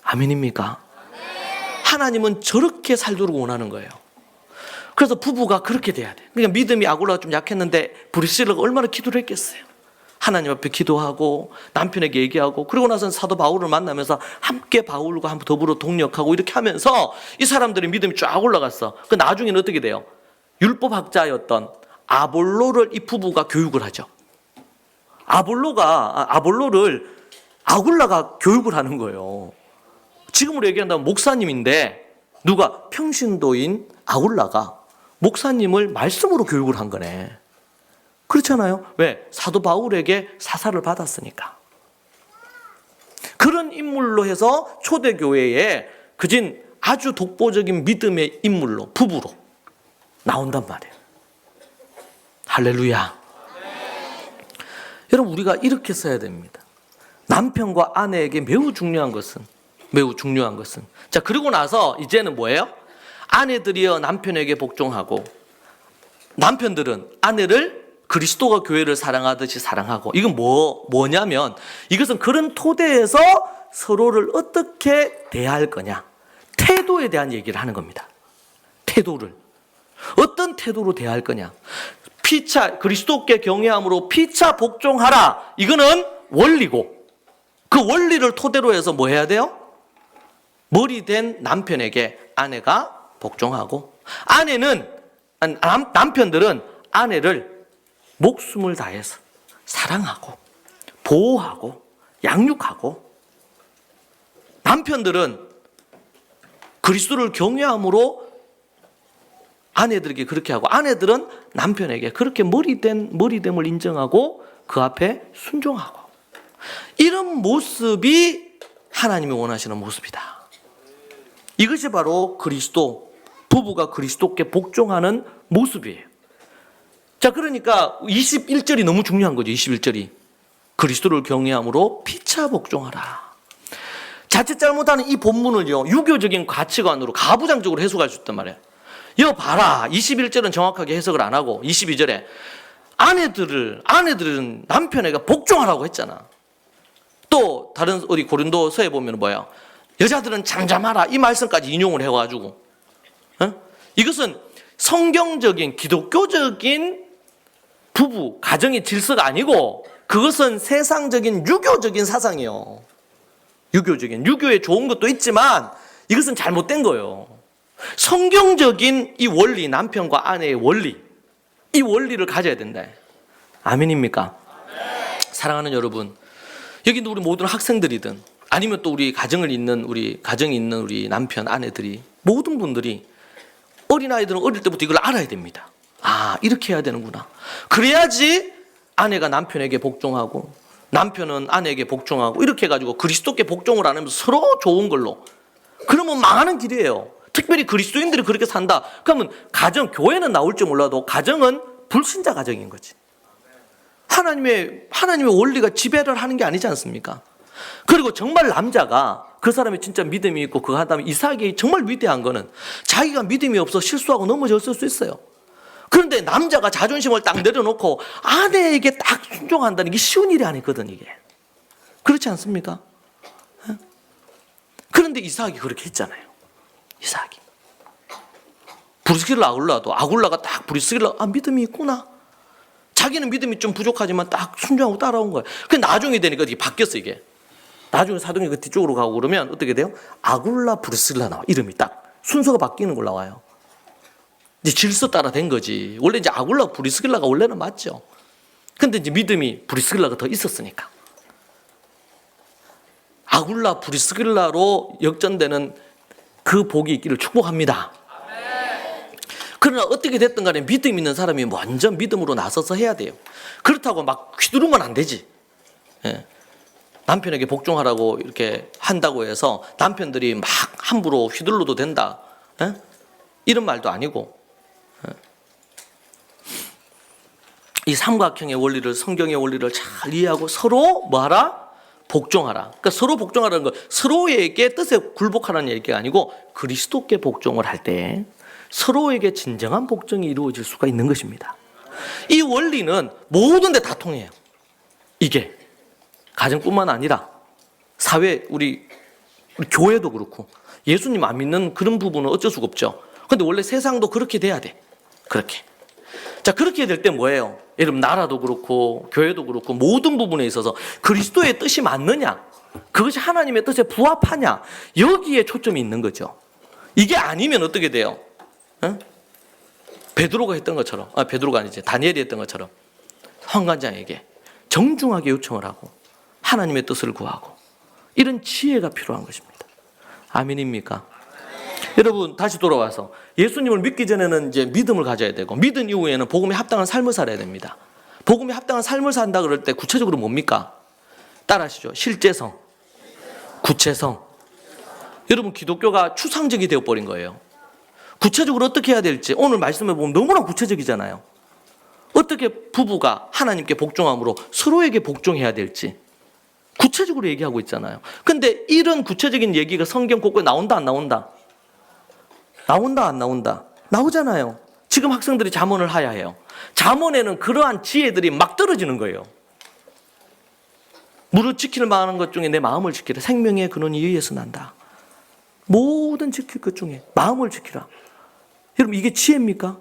아멘입니까? 하나님은 저렇게 살도록 원하는 거예요. 그래서 부부가 그렇게 돼야 돼. 그러니까 믿음이 아굴라가 좀 약했는데 브리스길라가 얼마나 기도를 했겠어요. 하나님 앞에 기도하고 남편에게 얘기하고 그러고 나서는 사도 바울을 만나면서 함께 바울과 함께 더불어 동력하고 이렇게 하면서 이 사람들의 믿음이 쫙 올라갔어. 그 나중에는 어떻게 돼요? 율법학자였던 아볼로를 이 부부가 교육을 하죠. 아볼로를 아굴라가 교육을 하는 거예요. 지금으로 얘기한다면 목사님인데 누가 평신도인 아굴라가 목사님을 말씀으로 교육을 한 거네. 그렇잖아요. 왜? 사도 바울에게 사사를 받았으니까. 그런 인물로 해서 초대교회에 그진 아주 독보적인 믿음의 인물로 부부로 나온단 말이에요. 할렐루야. 여러분 우리가 이렇게 써야 됩니다. 남편과 아내에게 매우 중요한 것은 자 그리고 나서 이제는 뭐예요? 아내들이여 남편에게 복종하고 남편들은 아내를 그리스도가 교회를 사랑하듯이 사랑하고 이건 뭐냐면 이것은 그런 토대에서 서로를 어떻게 대할 거냐 태도에 대한 얘기를 하는 겁니다. 태도를 어떤 태도로 대할 거냐 피차 그리스도께 경외함으로 피차 복종하라 이거는 원리고 그 원리를 토대로 해서 뭐 해야 돼요? 머리 된 남편에게 아내가 복종하고 남편들은 아내를 목숨을 다해서 사랑하고 보호하고 양육하고 남편들은 그리스도를 경외함으로 아내들에게 그렇게 하고 아내들은 남편에게 그렇게 머리됨을 인정하고 그 앞에 순종하고 이런 모습이 하나님이 원하시는 모습이다. 이것이 바로 부부가 그리스도께 복종하는 모습이에요. 자, 그러니까 21절이 너무 중요한 거죠. 21절이 그리스도를 경외함으로 피차 복종하라. 자칫 잘못하는 이 본문을요 유교적인 가치관으로 가부장적으로 해석할 수 있단 말이에요. 이거 봐라. 21절은 정확하게 해석을 안 하고 22절에 아내들은 남편에게 복종하라고 했잖아. 또 다른 어디 고린도서에 보면 뭐야? 여자들은 잠잠하라 이 말씀까지 인용을 해가지고 이것은 성경적인 기독교적인 부부 가정의 질서가 아니고 그것은 세상적인 유교적인 사상이에요. 유교의 좋은 것도 있지만 이것은 잘못된 거예요. 성경적인 이 원리 남편과 아내의 원리 이 원리를 가져야 된다. 아멘입니까? 사랑하는 여러분 여기 우리 모든 학생들이든 아니면 또 우리 가정이 있는 우리 남편 아내들이 모든 분들이 어린아이들은 어릴 때부터 이걸 알아야 됩니다. 아 이렇게 해야 되는구나. 그래야지 아내가 남편에게 복종하고 남편은 아내에게 복종하고 이렇게 해가지고 그리스도께 복종을 안 하면서 서로 좋은 걸로 그러면 망하는 길이에요. 특별히 그리스도인들이 그렇게 산다. 그러면 교회는 나올지 몰라도 가정은 불신자 가정인 거지. 하나님의 원리가 지배를 하는 게 아니지 않습니까? 그리고 정말 남자가 그 사람이 진짜 믿음이 있고 그거 하다면 이삭이 정말 위대한 거는 자기가 믿음이 없어 실수하고 넘어졌을 수 있어요. 그런데 남자가 자존심을 딱 내려놓고 아내에게 딱 순종한다는 게 쉬운 일이 아니거든 이게. 그렇지 않습니까? 그런데 이삭이 그렇게 했잖아요. 이삭이. 브리스길라 아굴라가 딱 브리스길라 믿음이 있구나. 자기는 믿음이 좀 부족하지만 딱 순종하고 따라온 거예요. 근데 나중에 되니까 이게 바뀌었어 이게. 나중에 사도행전 그 뒤쪽으로 가고 그러면 어떻게 돼요? 아굴라 브리스길라 나와. 이름이 딱 순서가 바뀌는 걸 나와요. 이제 질서 따라 된 거지. 원래 이제 아굴라 브리스길라가 원래는 맞죠. 근데 이제 믿음이 브리스길라가 더 있었으니까. 아굴라 브리스길라로 역전되는 그 복이 있기를 축복합니다. 그러나 어떻게 됐든 간에 믿음 있는 사람이 완전 믿음으로 나서서 해야 돼요. 그렇다고 막 휘두르면 안 되지. 예. 남편에게 복종하라고 이렇게 한다고 해서 남편들이 막 함부로 휘둘러도 된다. 예? 이런 말도 아니고. 예. 이 삼각형의 원리를, 성경의 원리를 잘 이해하고 서로 뭐하라? 복종하라. 그러니까 서로 복종하라는 건 서로에게 뜻에 굴복하라는 얘기가 아니고 그리스도께 복종을 할 때 서로에게 진정한 복종이 이루어질 수가 있는 것입니다. 이 원리는 모든 데 다 통해요. 이게 가정뿐만 아니라 사회, 우리 교회도 그렇고 예수님 안 믿는 그런 부분은 어쩔 수가 없죠. 근데 원래 세상도 그렇게 돼야 돼. 그렇게. 자, 그렇게 될 때 뭐예요? 여러분, 나라도 그렇고 교회도 그렇고 모든 부분에 있어서 그리스도의 뜻이 맞느냐, 그것이 하나님의 뜻에 부합하냐, 여기에 초점이 있는 거죠. 이게 아니면 어떻게 돼요? 베드로가 했던 것처럼, 베드로가 아니지, 다니엘이 했던 것처럼 환관장에게 정중하게 요청을 하고 하나님의 뜻을 구하고, 이런 지혜가 필요한 것입니다. 아멘입니까? 여러분, 다시 돌아와서 예수님을 믿기 전에는 이제 믿음을 가져야 되고, 믿은 이후에는 복음에 합당한 삶을 살아야 됩니다. 복음에 합당한 삶을 산다 그럴 때 구체적으로 뭡니까? 따라하시죠. 실제성, 구체성. 여러분, 기독교가 추상적이 되어버린 거예요. 구체적으로 어떻게 해야 될지 오늘 말씀해 보면 너무나 구체적이잖아요. 어떻게 부부가 하나님께 복종함으로 서로에게 복종해야 될지 구체적으로 얘기하고 있잖아요. 근데 이런 구체적인 얘기가 성경 곳곳에 나온다 안 나온다? 나온다 안 나온다? 나오잖아요. 지금 학생들이 잠언을 하야 해요. 잠언에는 그러한 지혜들이 막 떨어지는 거예요. 무릇 지킬 만한 것 중에 내 마음을 지키라. 생명의 근원이 여기에서 난다. 모든 지킬 것 중에 마음을 지키라. 여러분, 이게 지혜입니까?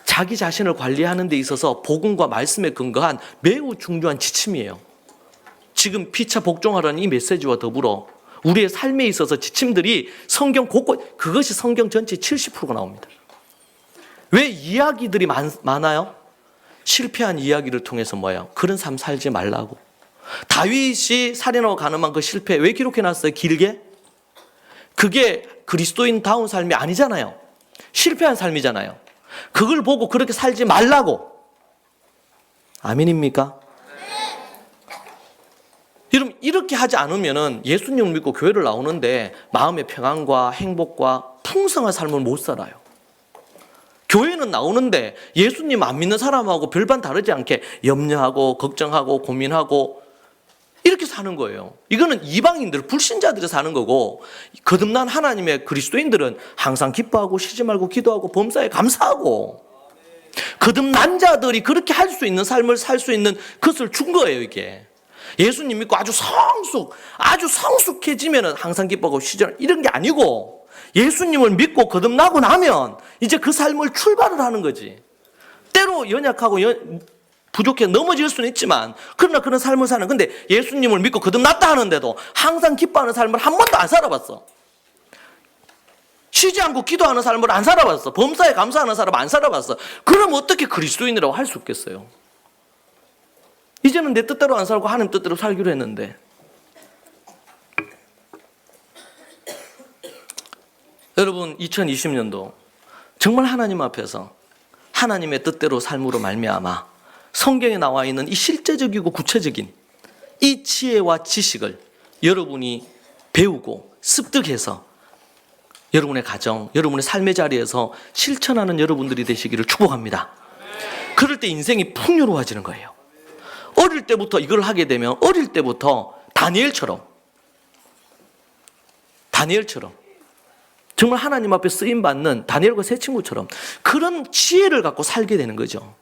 자기 자신을 관리하는 데 있어서 복음과 말씀에 근거한 매우 중요한 지침이에요. 지금 피차 복종하라는 이 메시지와 더불어 우리의 삶에 있어서 지침들이 성경 곳곳, 그것이 성경 전체 70%가 나옵니다. 왜 이야기들이 많아요? 실패한 이야기를 통해서 뭐예요? 그런 삶 살지 말라고. 다윗이 살인하고 가늠한 그 실패 왜 기록해놨어요? 길게? 그게 그리스도인다운 삶이 아니잖아요. 실패한 삶이잖아요. 그걸 보고 그렇게 살지 말라고. 아멘입니까? 여러분, 이렇게 하지 않으면 예수님을 믿고 교회를 나오는데 마음의 평안과 행복과 풍성한 삶을 못 살아요. 교회는 나오는데 예수님 안 믿는 사람하고 별반 다르지 않게 염려하고 걱정하고 고민하고 이렇게 사는 거예요. 이거는 이방인들, 불신자들이 사는 거고, 거듭난 하나님의 그리스도인들은 항상 기뻐하고 쉬지 말고 기도하고 범사에 감사하고, 거듭난 자들이 그렇게 할 수 있는 삶을 살 수 있는 것을 준 거예요, 이게. 예수님 믿고 아주 성숙해지면 항상 기뻐하고 쉬지 말고 이런 게 아니고, 예수님을 믿고 거듭나고 나면 이제 그 삶을 출발을 하는 거지. 때로 연약하고 부족해 넘어질 수는 있지만, 그러나 그런 삶을 사는. 근데 예수님을 믿고 거듭났다 하는데도 항상 기뻐하는 삶을 한 번도 안 살아봤어. 쉬지 않고 기도하는 삶을 안 살아봤어. 범사에 감사하는 사람 안 살아봤어. 그럼 어떻게 그리스도인이라고 할 수 있겠어요? 이제는 내 뜻대로 안 살고 하나님 뜻대로 살기로 했는데. 여러분, 2020년도 정말 하나님 앞에서 하나님의 뜻대로 삶으로 말미암아 성경에 나와 있는 이 실제적이고 구체적인 이 지혜와 지식을 여러분이 배우고 습득해서 여러분의 가정, 여러분의 삶의 자리에서 실천하는 여러분들이 되시기를 축복합니다. 그럴 때 인생이 풍요로워지는 거예요. 어릴 때부터 이걸 하게 되면 어릴 때부터 다니엘처럼 정말 하나님 앞에 쓰임받는 다니엘과 세 친구처럼 그런 지혜를 갖고 살게 되는 거죠.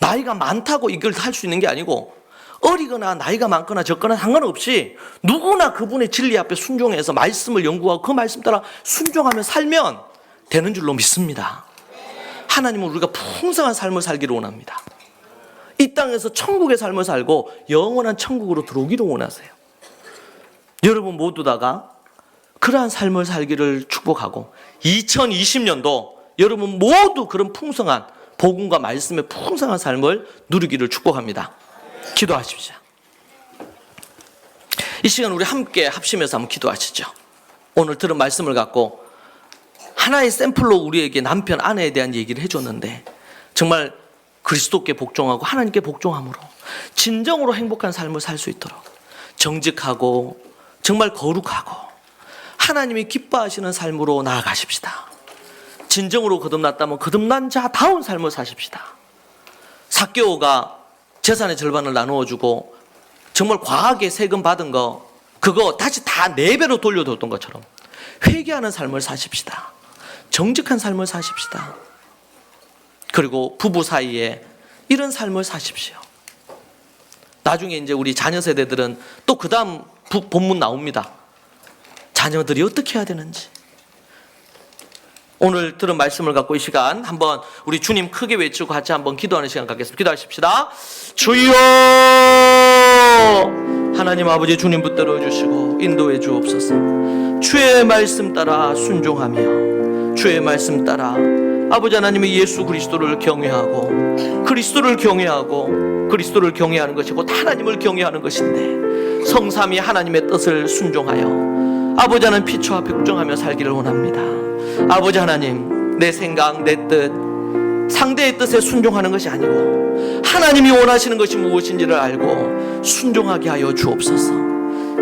나이가 많다고 이걸 할 수 있는 게 아니고 어리거나 나이가 많거나 적거나 상관없이 누구나 그분의 진리 앞에 순종해서 말씀을 연구하고 그 말씀 따라 순종하며 살면 되는 줄로 믿습니다. 하나님은 우리가 풍성한 삶을 살기를 원합니다. 이 땅에서 천국의 삶을 살고 영원한 천국으로 들어오기를 원하세요. 여러분 모두 다가 그러한 삶을 살기를 축복하고 2020년도 여러분 모두 그런 풍성한 복음과 말씀의 풍성한 삶을 누리기를 축복합니다. 기도하십시오. 이 시간 우리 함께 합심해서 한번 기도하시죠. 오늘 들은 말씀을 갖고 하나의 샘플로 우리에게 남편, 아내에 대한 얘기를 해줬는데 정말 그리스도께 복종하고 하나님께 복종함으로 진정으로 행복한 삶을 살 수 있도록 정직하고 정말 거룩하고 하나님이 기뻐하시는 삶으로 나아가십시다. 진정으로 거듭났다면 거듭난 자다운 삶을 사십시다. 삭개오가 재산의 절반을 나누어주고 정말 과하게 세금 받은 거 그거 다시 다 4배로 돌려줬던 것처럼 회개하는 삶을 사십시다. 정직한 삶을 사십시다. 그리고 부부 사이에 이런 삶을 사십시오. 나중에 이제 우리 자녀 세대들은 또 그 다음 본문 나옵니다. 자녀들이 어떻게 해야 되는지. 오늘 들은 말씀을 갖고 이 시간 한번 우리 주님 크게 외치고 같이 한번 기도하는 시간 갖겠습니다. 기도하십시다. 주여! 하나님 아버지 주님 붙들어 주시고 인도해 주옵소서. 주의 말씀 따라 순종하며 주의 말씀 따라 아버지 하나님의 예수 그리스도를 경외하고 그리스도를 경외하는 것이 곧 하나님을 경외하는 것인데 성삼위 하나님의 뜻을 순종하여 아버지 하나님 피처와 복종하며 살기를 원합니다. 아버지 하나님, 내 생각, 내 뜻, 상대의 뜻에 순종하는 것이 아니고 하나님이 원하시는 것이 무엇인지를 알고 순종하게 하여 주옵소서.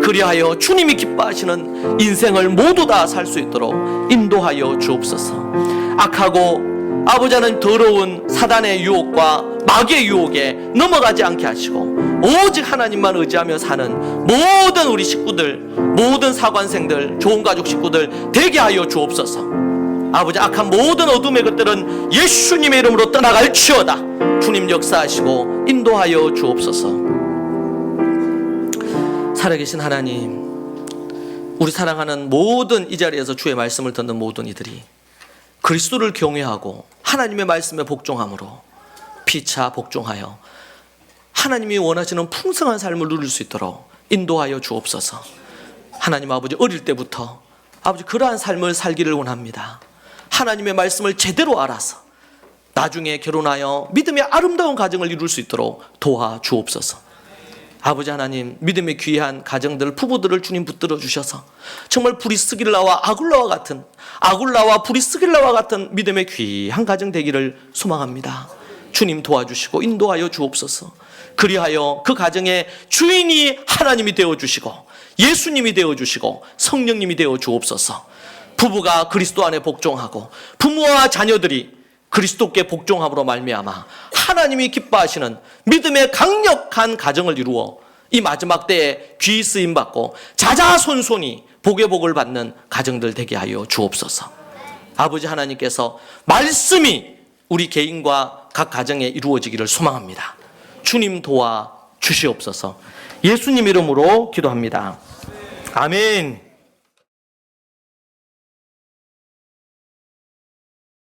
그리하여 주님이 기뻐하시는 인생을 모두 다 살 수 있도록 인도하여 주옵소서. 악하고 아버지 하나님 더러운 사단의 유혹과 마귀의 유혹에 넘어가지 않게 하시고 오직 하나님만 의지하며 사는 모든 우리 식구들, 모든 사관생들, 좋은 가족 식구들 되게 하여 주옵소서. 아버지 악한 모든 어둠의 것들은 예수님의 이름으로 떠나갈지어다. 주님 역사하시고 인도하여 주옵소서. 살아계신 하나님, 우리 사랑하는 모든 이 자리에서 주의 말씀을 듣는 모든 이들이 그리스도를 경외하고 하나님의 말씀에 복종함으로 피차 복종하여 하나님이 원하시는 풍성한 삶을 누릴 수 있도록 인도하여 주옵소서. 하나님 아버지, 어릴 때부터 아버지 그러한 삶을 살기를 원합니다. 하나님의 말씀을 제대로 알아서 나중에 결혼하여 믿음의 아름다운 가정을 이룰 수 있도록 도와주옵소서. 아버지 하나님, 믿음의 귀한 가정들, 부부들을 주님 붙들어 주셔서 정말 브리스길라와 아굴라와 브리스길라와 같은 믿음의 귀한 가정 되기를 소망합니다. 주님 도와주시고 인도하여 주옵소서. 그리하여 그 가정의 주인이 하나님이 되어주시고 예수님이 되어주시고 성령님이 되어주옵소서. 부부가 그리스도 안에 복종하고 부모와 자녀들이 그리스도께 복종함으로 말미암아 하나님이 기뻐하시는 믿음의 강력한 가정을 이루어 이 마지막 때에 귀 쓰임 받고 자자손손이 복의 복을 받는 가정들 되게 하여 주옵소서. 아버지 하나님께서 말씀이 우리 개인과 각 가정에 이루어지기를 소망합니다. 주님 도와 주시옵소서. 예수님 이름으로 기도합니다. 아멘.